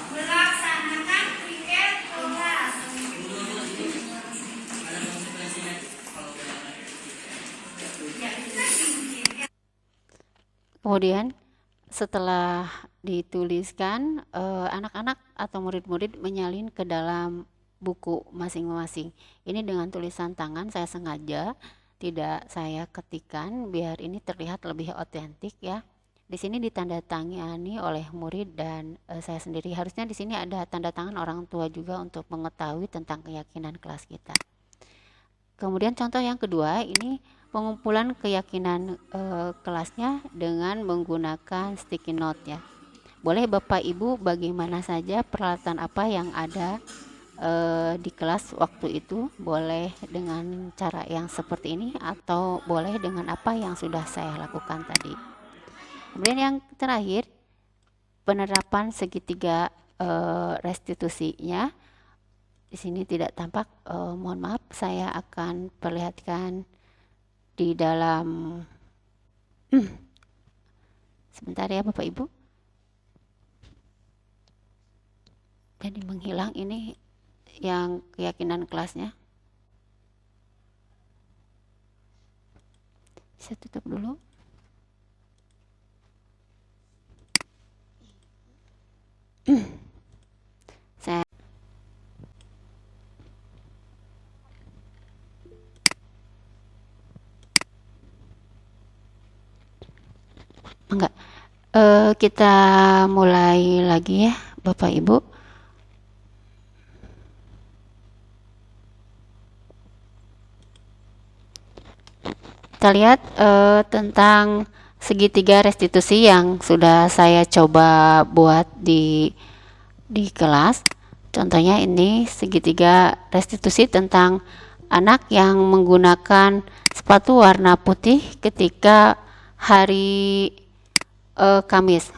Melaksanakan piket kelas. Kemudian setelah dituliskan, anak-anak atau murid-murid menyalin ke dalam buku masing-masing. Ini dengan tulisan tangan, saya sengaja tidak saya ketikan biar ini terlihat lebih otentik ya. Di sini ditandatangani oleh murid dan saya sendiri. Harusnya di sini ada tanda tangan orang tua juga untuk mengetahui tentang keyakinan kelas kita. Kemudian contoh yang kedua, ini pengumpulan keyakinan kelasnya dengan menggunakan sticky note ya. Boleh Bapak Ibu bagaimana saja peralatan apa yang ada di kelas waktu itu, boleh dengan cara yang seperti ini atau boleh dengan apa yang sudah saya lakukan tadi. Kemudian yang terakhir, penerapan segitiga restitusinya. Di sini tidak tampak, mohon maaf, saya akan perlihatkan di dalam sebentar ya Bapak Ibu. Jadi menghilang ini yang keyakinan kelasnya. Saya tutup dulu. Saya enggak. Kita mulai lagi ya Bapak Ibu. Kita lihat tentang segitiga restitusi yang sudah saya coba buat di kelas. Contohnya ini segitiga restitusi tentang anak yang menggunakan sepatu warna putih ketika hari Kamis.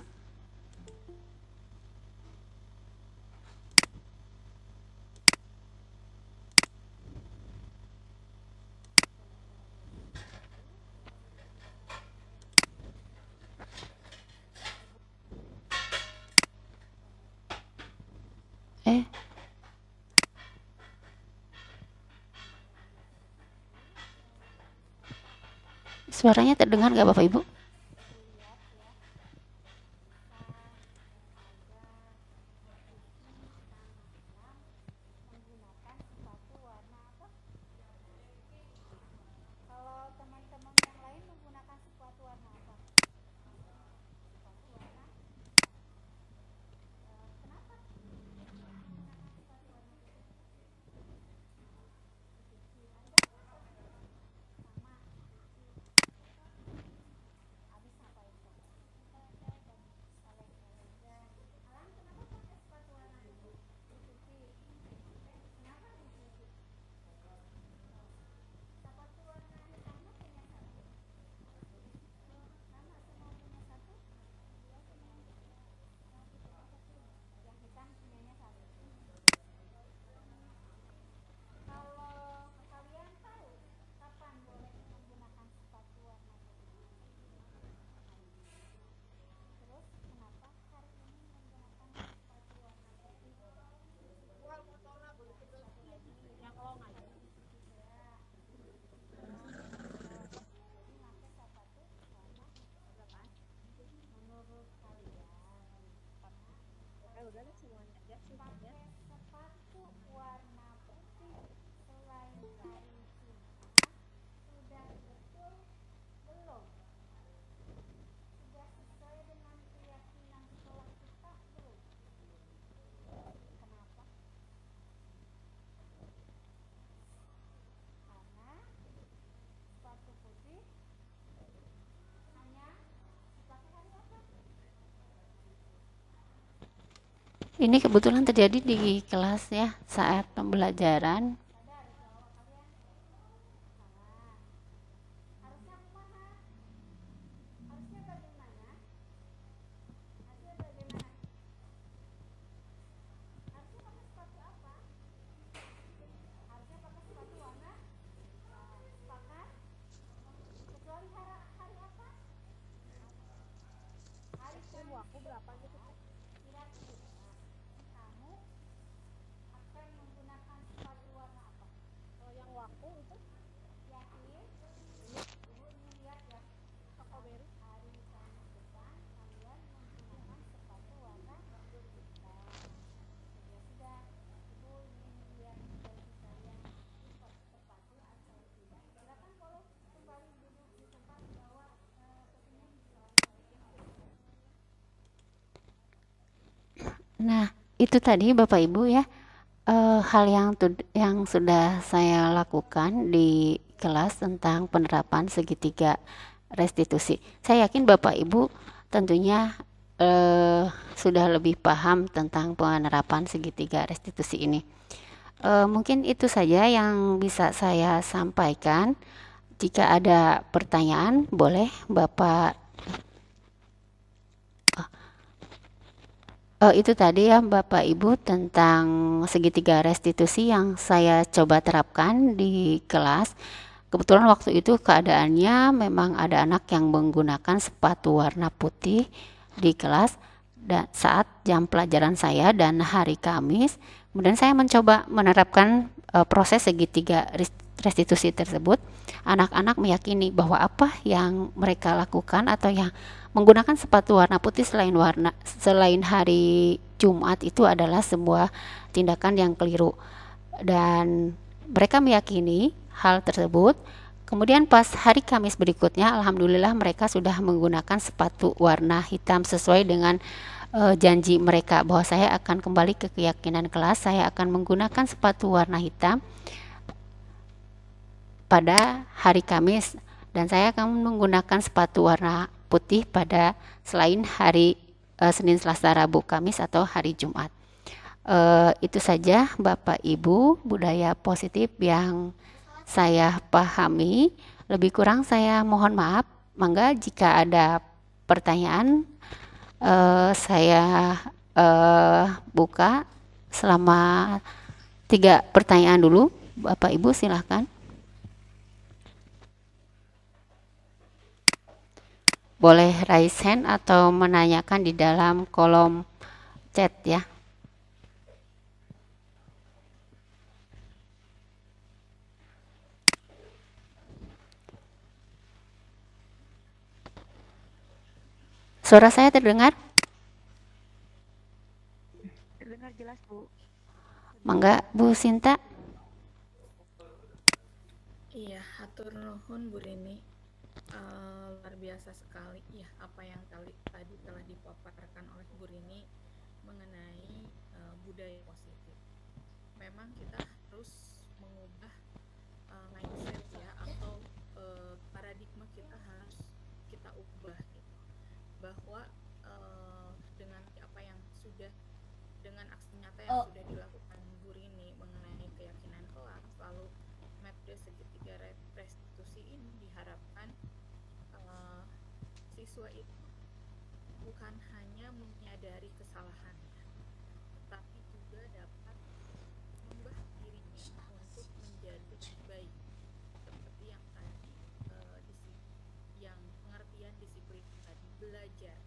Suaranya terdengar nggak Bapak Ibu? Ini kebetulan terjadi di kelas ya saat pembelajaran. Nah, itu tadi Bapak Ibu ya, hal yang sudah saya lakukan di kelas tentang penerapan segitiga restitusi. Saya yakin Bapak Ibu tentunya sudah lebih paham tentang penerapan segitiga restitusi ini. Mungkin itu saja yang bisa saya sampaikan. Jika ada pertanyaan, boleh Bapak. Itu tadi ya Bapak Ibu tentang segitiga restitusi yang saya coba terapkan di kelas. kebetulan waktu itu keadaannya memang ada anak yang menggunakan sepatu warna putih di kelas dan saat jam pelajaran saya dan hari Kamis. Kemudian saya mencoba menerapkan proses segitiga restitusi tersebut. Anak-anak meyakini bahwa apa yang mereka lakukan atau yang menggunakan sepatu warna putih selain hari Jumat itu adalah sebuah tindakan yang keliru, dan mereka meyakini hal tersebut. Kemudian pas hari Kamis berikutnya, alhamdulillah mereka sudah menggunakan sepatu warna hitam sesuai dengan janji mereka bahwa saya akan kembali ke keyakinan kelas, saya akan menggunakan sepatu warna hitam pada hari Kamis dan saya akan menggunakan sepatu warna putih pada selain hari Senin, Selasa, Rabu, Kamis atau hari Jumat. Itu saja Bapak Ibu budaya positif yang saya pahami. Lebih kurang saya mohon maaf. Mangga jika ada pertanyaan saya buka selama 3 pertanyaan dulu. Bapak Ibu silahkan. Boleh raise hand atau menanyakan di dalam kolom chat ya. Suara saya terdengar? Terdengar jelas, Bu. Mangga Bu Sinta. Iya, hatur nuhun Bu Rini. Luar biasa sekali ya apa yang tadi telah dipaparkan oleh Bu Rini mengenai budaya positif. Memang kita harus mengubah mindset ya, atau paradigma kita harus kita ubah gitu, bahwa dengan apa yang sudah, dengan aksi nyata yang sudah dilakukan Bu Rini mengenai keyakinan kelas, lalu metode segitiga restitusi ini diharapkan siswa itu bukan hanya menyadari kesalahannya, tetapi juga dapat mengubah dirinya untuk menjadi lebih baik, seperti yang tadi yang pengertian disiplin tadi, belajar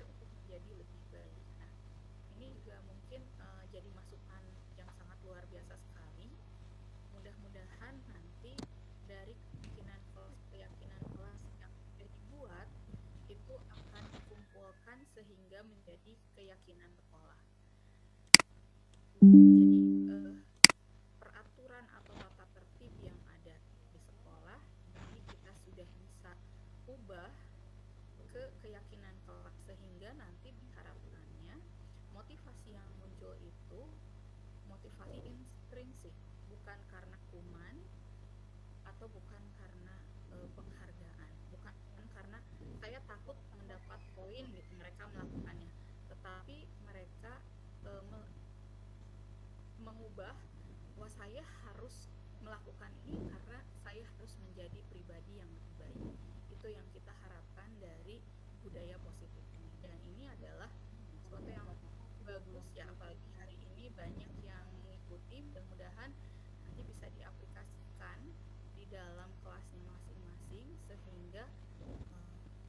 untuk menjadi lebih baik. Nah, ini juga mungkin jadi masukan yang sangat luar biasa sekali. Mudah-mudahan nanti dari keyakinan kelas yang sudah dibuat itu akan dikumpulkan sehingga menjadi keyakinan sekolah. Jadi peraturan atau tata tertib yang ada di sekolah ini kita sudah bisa ubah ke keyakinan kelas, sehingga nanti diharapkannya motivasi yang muncul itu motivasi intrinsik, bukan karena kuman atau bukan karena penghargaan, bukan karena saya takut mendapat poin gitu mereka melakukannya, tetapi mereka mengubah bahwa saya harus melakukan ini karena saya harus menjadi pribadi yang lebih baik. Itu yang kita harapkan dari budaya positif ini, dan ini adalah sesuatu yang bagus ya, apalagi hari ini banyak yang mengikuti. Mudah-mudahan nanti bisa diaplikasikan di dalam kelasnya masing-masing sehingga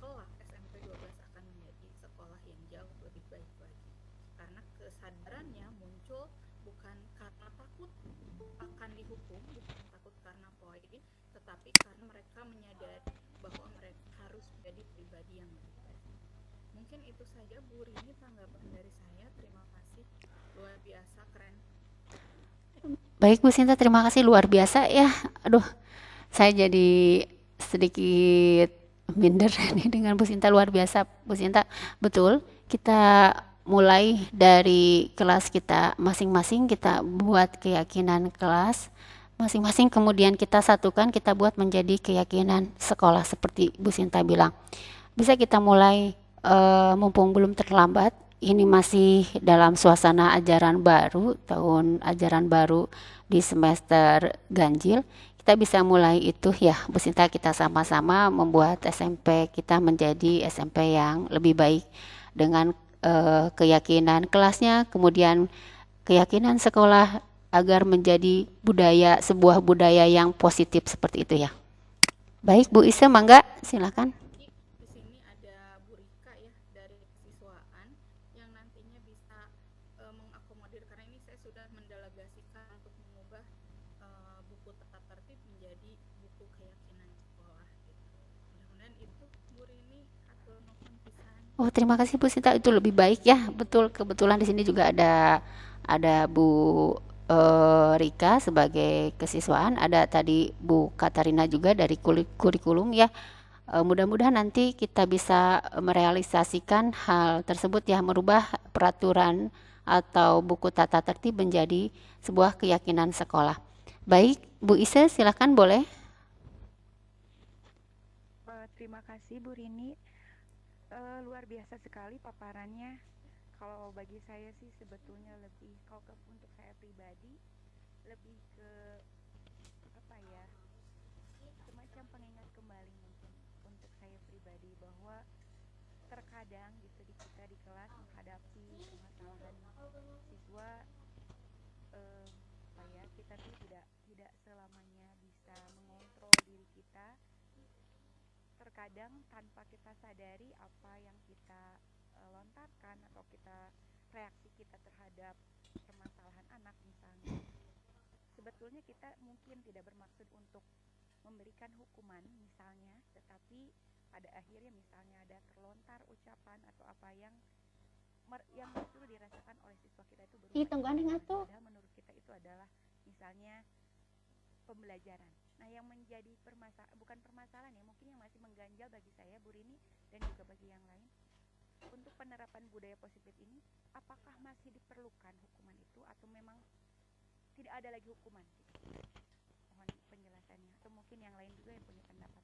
kelak SMP 12 akan menjadi sekolah yang jauh lebih baik lagi, karena kesadarannya muncul bukan karena takut akan dihukum, bukan takut karena poin, tetapi karena mereka menyadari bahwa mereka harus menjadi pribadi yang lebih baik. Mungkin itu saja Bu Rini tanggapan dari saya. Terima kasih, luar biasa keren. Baik Bu Sinta, terima kasih, luar biasa ya. Aduh, saya jadi sedikit minder nih dengan Bu Sinta, luar biasa Bu Sinta. Betul, kita mulai dari kelas kita masing-masing, kita buat keyakinan kelas masing-masing, kemudian kita satukan, kita buat menjadi keyakinan sekolah seperti Bu Sinta bilang. Bisa kita mulai mumpung belum terlambat, ini masih dalam suasana ajaran baru, tahun ajaran baru di semester ganjil. Kita bisa mulai itu ya Bu Sinta, kita sama-sama membuat SMP kita menjadi SMP yang lebih baik dengan keyakinan kelasnya, kemudian keyakinan sekolah agar menjadi sebuah budaya yang positif seperti itu ya. Baik, Bu Ise, mangga silakan. Di sini ada Bu Rika ya dari kesiswaan yang nantinya bisa mengakomodir, karena ini saya sudah mendelegasikan untuk mengubah buku tata tertib menjadi buku keyakinan sekolah gitu. Mudah-mudahan itu Bu Rini atau nuhun pisan. Oh, terima kasih Bu Sinta, itu lebih baik ya. Betul, kebetulan di sini juga ada Bu Rika sebagai kesiswaan, ada tadi Bu Katarina juga dari kurikulum ya. Mudah-mudahan nanti kita bisa merealisasikan hal tersebut ya, merubah peraturan atau buku tata tertib menjadi sebuah keyakinan sekolah. Baik, Bu Ise silakan boleh. Terima kasih Bu Rini. Luar biasa sekali paparannya. Kalau bagi saya sih sebetulnya lebih, kalau untuk saya pribadi lebih ke apa ya, semacam pengingat kembali mungkin untuk saya pribadi, bahwa terkadang gitu kita di kelas menghadapi permasalahan siswa, apa ya, kita tuh tidak selamanya bisa mengontrol diri kita. Terkadang tanpa kita sadari apa yang kita lontarkan atau reaksi kita terhadap permasalahan anak misalnya, sebetulnya kita mungkin tidak bermaksud untuk memberikan hukuman misalnya, tetapi pada akhirnya misalnya ada terlontar ucapan atau apa yang justru dirasakan oleh siswa kita itu berubah, padahal menurut kita itu adalah misalnya pembelajaran. Nah, yang menjadi bukan permasalahan ya, mungkin yang masih mengganjal bagi saya, Bu Rini, dan juga bagi yang lain, untuk penerapan budaya positif ini, apakah masih diperlukan hukuman itu atau memang tidak ada lagi hukuman? Mohon penjelasannya, atau mungkin yang lain juga yang punya pendapat.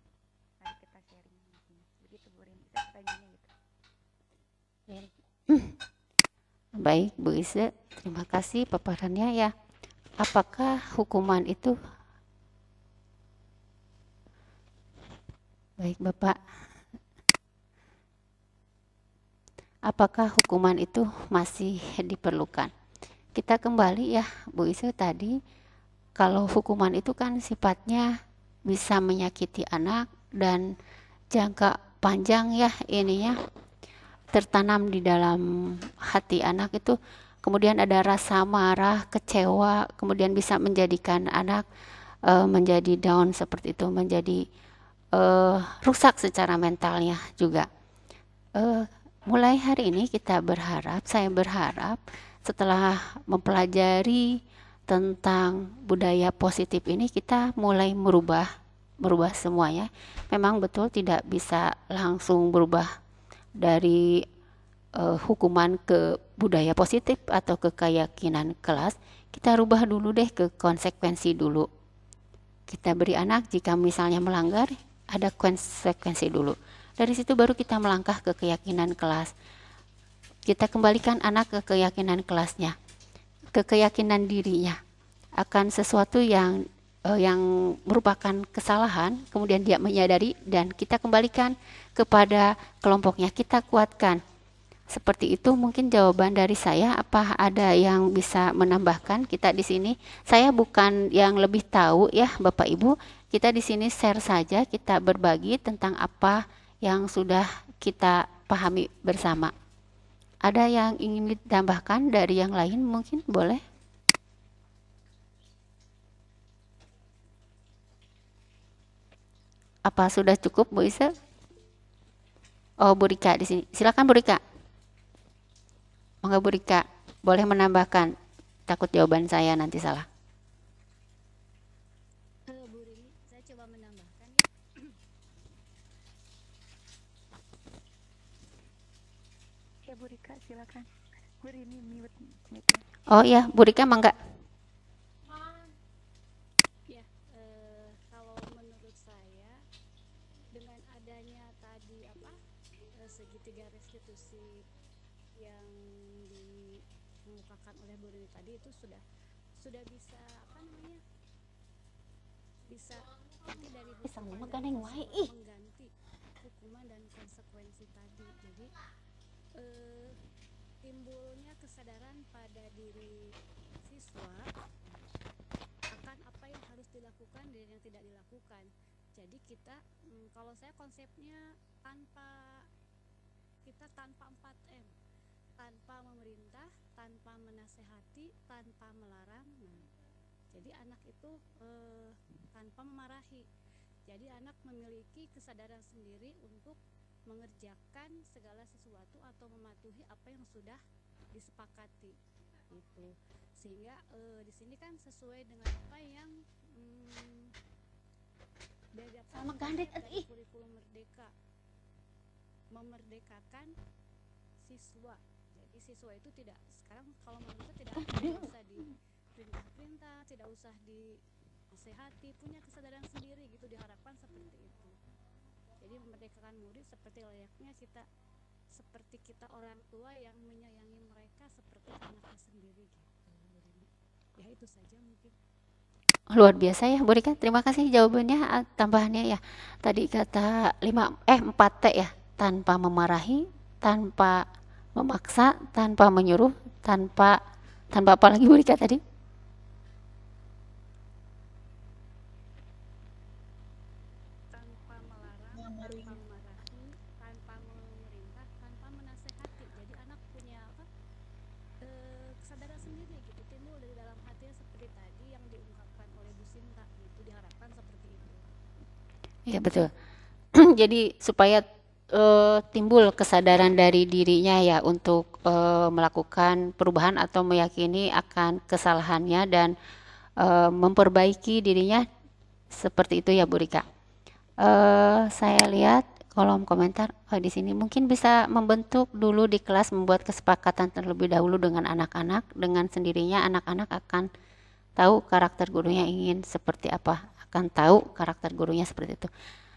Mari kita sharing di sini. Begitu Bu Rini, saya pertanyaannya gitu. Baik, Bu Ise, terima kasih paparannya ya. Apakah hukuman itu baik Bapak, apakah hukuman itu masih diperlukan? Kita kembali ya Bu Ise tadi, kalau hukuman itu kan sifatnya bisa menyakiti anak dan jangka panjang ya, ininya tertanam di dalam hati anak itu, kemudian ada rasa marah, kecewa, kemudian bisa menjadikan anak menjadi down seperti itu, menjadi rusak secara mentalnya juga. Mulai hari ini saya berharap setelah mempelajari tentang budaya positif ini, kita mulai merubah semuanya. Memang betul tidak bisa langsung berubah dari hukuman ke budaya positif atau ke keyakinan kelas. Kita rubah dulu deh ke konsekuensi dulu. Kita beri anak, jika misalnya melanggar, ada konsekuensi dulu. Dari situ baru kita melangkah ke keyakinan kelas. Kita kembalikan anak ke keyakinan kelasnya, ke keyakinan dirinya akan sesuatu yang merupakan kesalahan, kemudian dia menyadari dan kita kembalikan kepada kelompoknya, kita kuatkan. Seperti itu mungkin jawaban dari saya. Apa ada yang bisa menambahkan kita di sini? Saya bukan yang lebih tahu ya Bapak Ibu. Kita di sini share saja, kita berbagi tentang apa yang sudah kita pahami bersama. Ada yang ingin ditambahkan dari yang lain mungkin boleh? Apa sudah cukup Bu Isa? Oh, Bu Rika di sini. Silakan Bu Rika. Monggo Bu Rika, boleh menambahkan. Takut jawaban saya nanti salah. Bu Rini, saya coba menambahkan ya. Ya Bu Rika, silakan. Bu Rini mute. Oh iya, Bu Rika mangga. Ya, kalau menurut saya dengan adanya tadi segitiga restitusi yang dikemukakan oleh Bu Rini tadi, itu sudah bisa bisa nanti dari mengganti hukuman dan konsekuensi tadi. Jadi timbulnya kesadaran pada diri siswa dilakukan dan yang tidak dilakukan. Jadi kita kalau saya konsepnya tanpa 4M, tanpa memerintah, tanpa menasehati, tanpa melarang. Nah, jadi anak itu tanpa memarahi. Jadi anak memiliki kesadaran sendiri untuk mengerjakan segala sesuatu atau mematuhi apa yang sudah disepakati itu. Sehingga di sini kan sesuai dengan apa yang diajarkan dari kurikulum Merdeka, memerdekakan siswa. Jadi siswa itu tidak, sekarang kalau menurut saya tidak usah diperintah-perintah, tidak usah dinasehati, punya kesadaran sendiri gitu, diharapkan seperti itu. Jadi memerdekakan murid seperti layaknya kita, seperti kita orang tua yang menyayangi mereka seperti anaknya sendiri gitu. Ya itu saja mungkin. Luar biasa ya Bu Rika, terima kasih jawabannya, tambahannya ya. Tadi kata 4T ya, tanpa memarahi, tanpa memaksa, tanpa menyuruh, tanpa apa lagi Bu Rika tadi? Tanpa melarang, tanpa memarahi, tanpa memerintah, tanpa menasehati. Jadi anak punya kesadaran sendiri gitu, timbul dari dalam hatinya seperti tadi yang diungkapkan oleh Bu Sinta gitu, diharapkan seperti itu. Iya betul. Jadi supaya timbul kesadaran dari dirinya ya untuk melakukan perubahan atau meyakini akan kesalahannya dan memperbaiki dirinya, seperti itu ya Bu Rika. Saya lihat kolom komentar di sini, mungkin bisa membentuk dulu di kelas, membuat kesepakatan terlebih dahulu dengan anak-anak. Dengan sendirinya anak-anak akan tahu karakter gurunya ingin seperti apa, akan tahu karakter gurunya seperti itu.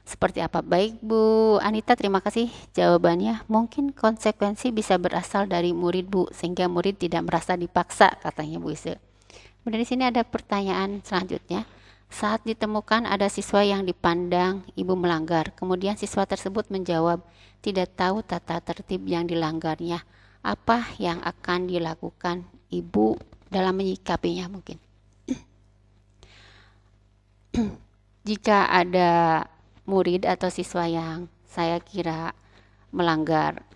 Seperti apa? Baik Bu Anita, terima kasih jawabannya. Mungkin konsekuensi bisa berasal dari murid Bu, sehingga murid tidak merasa dipaksa, katanya Bu Ise. Kemudian di sini ada pertanyaan selanjutnya. Saat ditemukan ada siswa yang dipandang ibu melanggar, kemudian siswa tersebut menjawab tidak tahu tata tertib yang dilanggarnya. Apa yang akan dilakukan ibu dalam menyikapinya mungkin? Jika ada murid atau siswa yang saya kira melanggar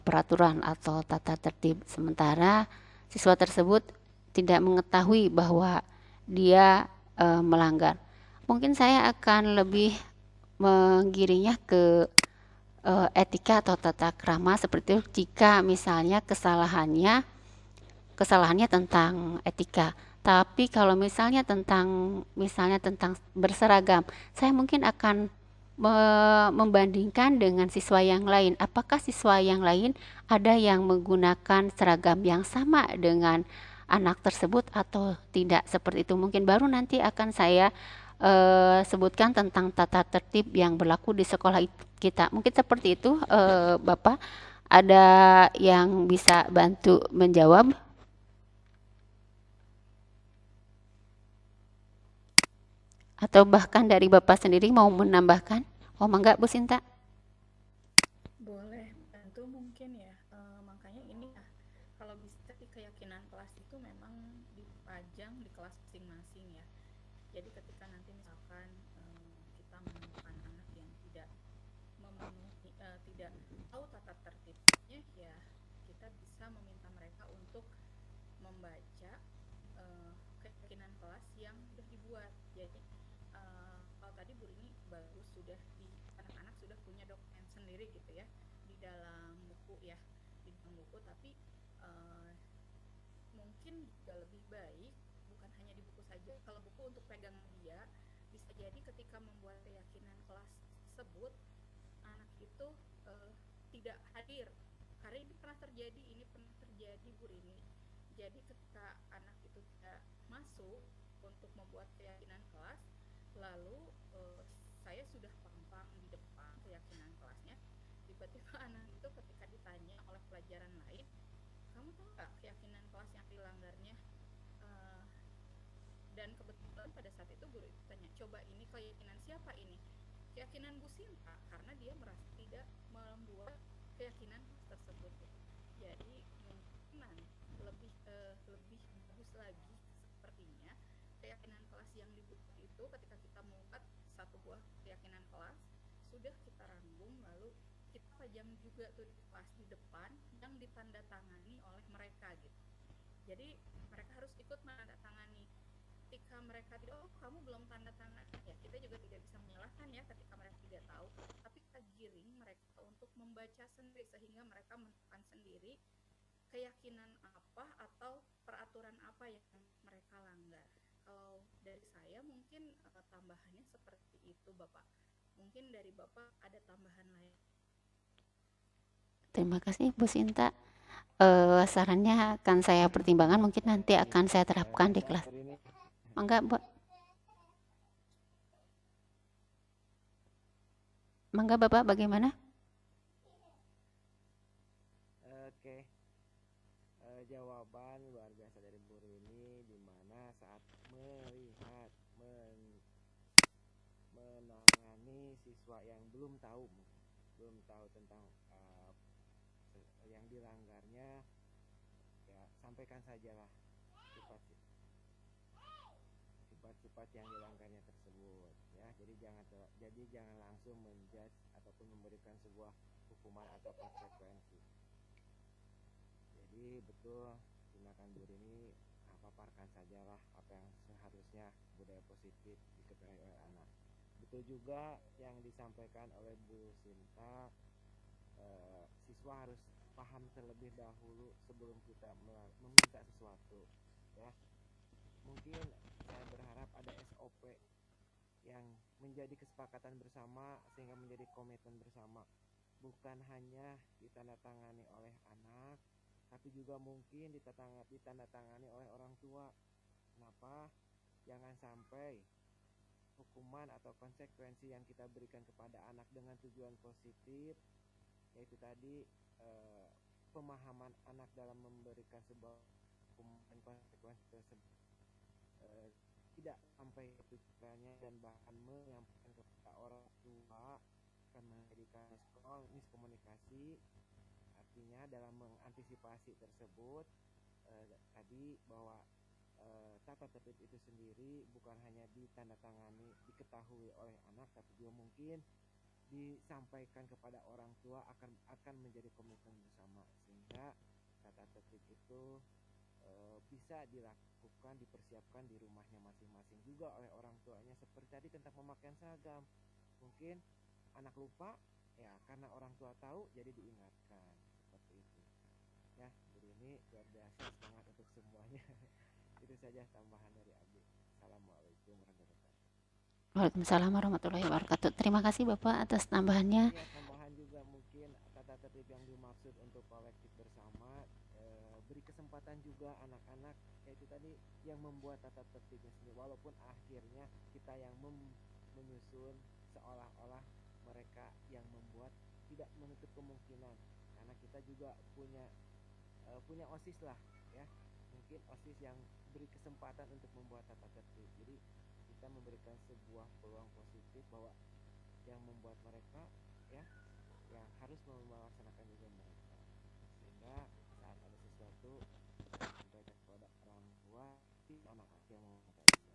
peraturan atau tata tertib, sementara siswa tersebut tidak mengetahui bahwa dia melanggar, mungkin saya akan lebih menggiringnya ke etika atau tata krama seperti itu. Jika misalnya kesalahannya tentang etika, tapi kalau misalnya tentang berseragam, saya mungkin akan membandingkan dengan siswa yang lain. Apakah siswa yang lain ada yang menggunakan seragam yang sama dengan anak tersebut atau tidak, seperti itu. Mungkin baru nanti akan saya sebutkan tentang tata tertib yang berlaku di sekolah kita. Mungkin seperti itu Bapak. Ada yang bisa bantu menjawab? Atau bahkan dari Bapak sendiri mau menambahkan? Oh mangga Bu Sinta. Boleh bantu mungkin ya. Makanya ini ya, kalau bisa di keyakinan kelas itu memang dipajang di kelas masing-masing ya. Jadi ketika nanti misalkan kita menemukan anak yang tidak memenuhi, tidak tahu tata tertibnya, ya kita bisa meminta mereka untuk membaca keyakinan kelas yang sudah dibuat. Jadi kalau tadi Bu Rini bagus, anak-anak sudah punya dokumen sendiri gitu ya di dalam buku ya, tapi mungkin juga lebih baik bukan hanya di buku saja. Kalau buku untuk pegangan dia, bisa jadi ketika membuat keyakinan kelas tersebut anak itu tidak hadir. Karena ini pernah terjadi Bu Rini. Jadi ketika anak itu tidak masuk untuk membuat keyakinan kelas, lalu saya sudah pampang di depan keyakinan kelasnya, tiba-tiba anak itu ketika ditanya oleh pelajaran lain, kamu tahu nggak keyakinan kelas yang dilanggarnya? Dan kebetulan pada saat itu guru itu tanya, coba ini keyakinan siapa ini? Keyakinan Bu Sinta, karena dia merasa tidak membuat keyakinan tersebut. Jadi mungkin lebih bagus lagi sepertinya keyakinan kelas yang dibuat itu itu ketika kita membuat satu buah keyakinan kelas, sudah kita rangkum lalu kita pajang juga tuh di kelas di depan yang ditandatangani oleh mereka gitu. Jadi mereka harus ikut menandatangani. Ketika mereka tidak, oh kamu belum tanda tangan, ya kita juga tidak bisa menyalahkan ya ketika mereka tidak tahu, tapi kita giring mereka untuk membaca sendiri sehingga mereka menentukan sendiri keyakinan apa atau peraturan apa yang mereka langgar. Kalau dari saya mungkin tambahannya seperti itu Bapak. Mungkin dari Bapak ada tambahan lain. Terima kasih Bu Sinta. Sarannya akan saya pertimbangkan, mungkin nanti akan saya terapkan di kelas. Mangga, Bu. Mangga Bapak, bagaimana? Oke. Jawaban luar biasa dari Bu Rini, di mana saat melihat menangani siswa yang belum tahu tentang yang dilanggarnya, ya sampaikan sajalah sifat-sifat yang dilanggarnya tersebut, ya. Jadi jangan langsung menjudge ataupun memberikan sebuah hukuman atau konsekuensi. Jadi betul, gunakan Bu Rini, paparkan sajalah apa yang seharusnya budaya positif diketahui oleh anak. Betul juga yang disampaikan oleh Bu Sinta, siswa harus paham terlebih dahulu sebelum kita meminta sesuatu, ya. Mungkin saya berharap ada SOP yang menjadi kesepakatan bersama sehingga menjadi komitmen bersama, bukan hanya ditandatangani oleh anak, tapi juga mungkin ditandatangani oleh orang tua. Kenapa? Jangan sampai hukuman atau konsekuensi yang kita berikan kepada anak dengan tujuan positif, yaitu tadi pemahaman anak dalam memberikan sebuah hukuman dan konsekuensi tersebut tidak sampai ke tujuannya dan bahkan menyampaikan kepada orang tua akan menjadikan miskomunikasi. Artinya dalam mengantisipasi tersebut tadi bahwa tata tertib itu sendiri bukan hanya ditandatangani, diketahui oleh anak, tapi juga mungkin disampaikan kepada orang tua akan menjadi komitmen bersama, sehingga tata tertib itu bisa dilakukan, dipersiapkan di rumahnya masing-masing juga oleh orang tuanya. Seperti tadi tentang pemakaian seragam, mungkin anak lupa, ya karena orang tua tahu jadi diingatkan, seperti itu ya. Jadi ini luar biasa, semangat untuk semuanya. Itu saja tambahan dari Abi. Assalamualaikum warahmatullahi wabarakatuh. Waalaikumsalam warahmatullahi wabarakatuh. Terima kasih Bapak atas tambahannya. Ya, tambahan juga mungkin tata tertib yang dimaksud untuk kolektif bersama, beri kesempatan juga anak-anak, yaitu tadi yang membuat tata tertibnya sendiri, walaupun akhirnya kita yang menyusun, seolah-olah mereka yang membuat, tidak menutup kemungkinan karena kita juga punya OSIS lah, ya. Mungkin OSIS yang beri kesempatan untuk membuat tata tertib. Jadi kita memberikan sebuah peluang positif bahwa yang membuat mereka, ya, yang harus melaksanakan juga mereka, sehingga saat ada sesuatu sampaikan kepada orang tua, anak-anak yang meminta juga.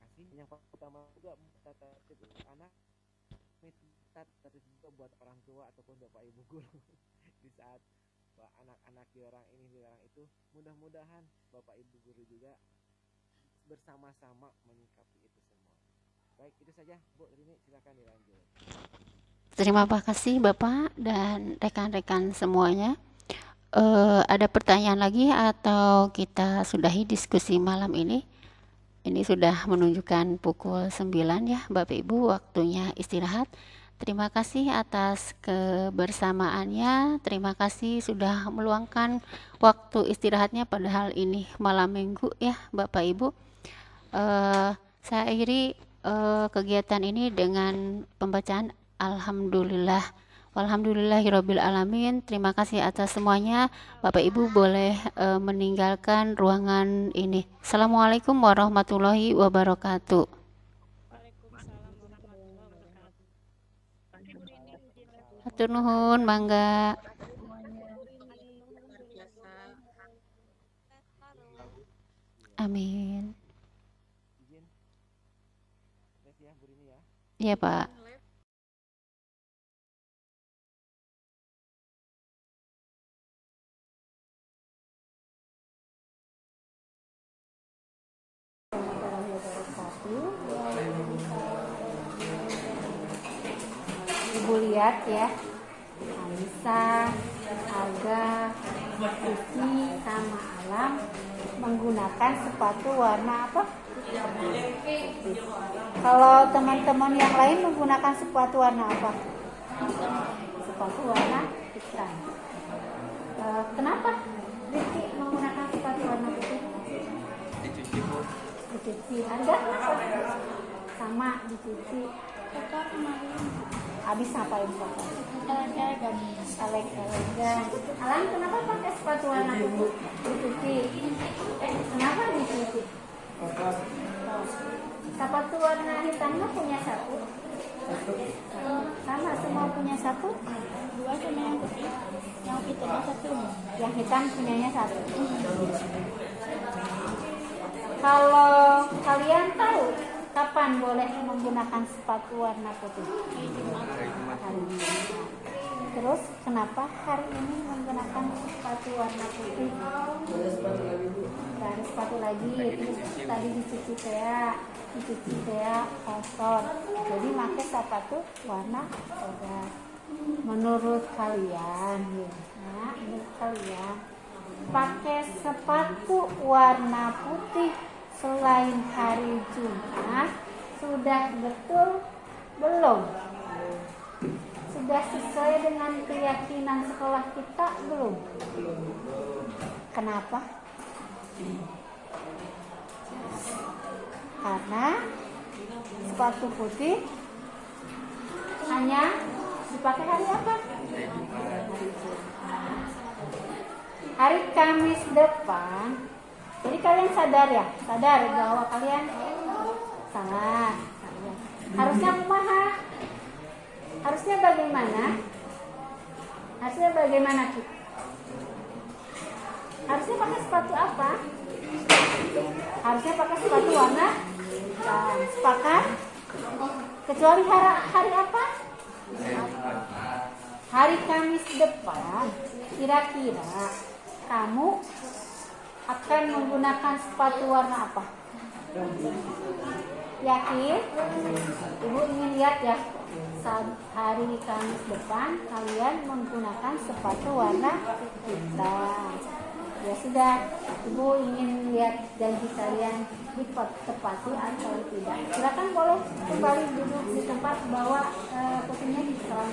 Kasih yang pertama juga tata tertib anak, tata tertib juga buat orang tua ataupun bapak ibu guru. Di saat anak-anak dilarang ini dilarang itu, mudah-mudahan bapak ibu guru juga bersama-sama menyikapi itu semua. Baik, itu saja Bu Rini, silakan dilanjut. Terima kasih Bapak dan rekan-rekan semuanya. Ada pertanyaan lagi atau kita sudahi diskusi malam ini? Ini sudah menunjukkan pukul 9 ya Bapak Ibu, waktunya istirahat. Terima kasih atas kebersamaannya. Terima kasih sudah meluangkan waktu istirahatnya, padahal ini malam minggu ya Bapak Ibu. Saya akhiri kegiatan ini dengan pembacaan Alhamdulillah. Walhamdulillahirabbil alamin. Terima kasih atas semuanya. Bapak Ibu boleh meninggalkan ruangan ini. Assalamualaikum warahmatullahi wabarakatuh. Waalaikumsalam warahmatullahi wabarakatuh. Hatur nuhun, mangga. Amin. Iya, Pak. lab Ibu lihat ya, Anissa, Aga, Vicky, sama Alam menggunakan sepatu warna apa? Putih. Kalau teman-teman yang lain menggunakan sepatu warna apa? Sepatu warna hitam. Kenapa Vicky menggunakan sepatu warna putih? Dicuci. Anda kenapa? Sama dicuci. Habis ngapain Papa? Elek-elegan. Alan kenapa pakai sepatu warna putih? Dicuci. Kenapa dicuci? Sepatu warna hitamnya punya satu. Sama semua punya satu. Dua sama yang putih. Yang hitamnya satu. Yang hitam punyanya satu. Kalau kalian tahu kapan boleh menggunakan sepatu warna putih? Hari Jumat. Terus kenapa hari ini menggunakan sepatu warna putih? Dari sepatu lagi, terus tadi dicuci kotor. Jadi pakai sepatu warna oranye. Menurut kalian, pakai sepatu warna putih selain hari Jumat sudah betul belum? Sudah sesuai dengan keyakinan sekolah kita belum? Kenapa? Karena sepatu putih hanya dipakai hari apa? Hari Kamis depan. Jadi kalian sadar bahwa kalian salah. Harusnya kumaha? Harusnya bagaimana? Harusnya pakai sepatu apa? Harusnya pakai sepatu warna hitam. Sepakat? Kecuali hari apa? Hari Kamis depan. Kira-kira kamu akan menggunakan sepatu warna apa? Yakin? Ibu ingin lihat ya, saat hari Kamis depan kalian menggunakan sepatu warna hitam. Ya sudah, Ibu ingin lihat janji kalian ditepati atau tidak. Silakan boleh kembali duduk di tempat, bawa putihnya di dalam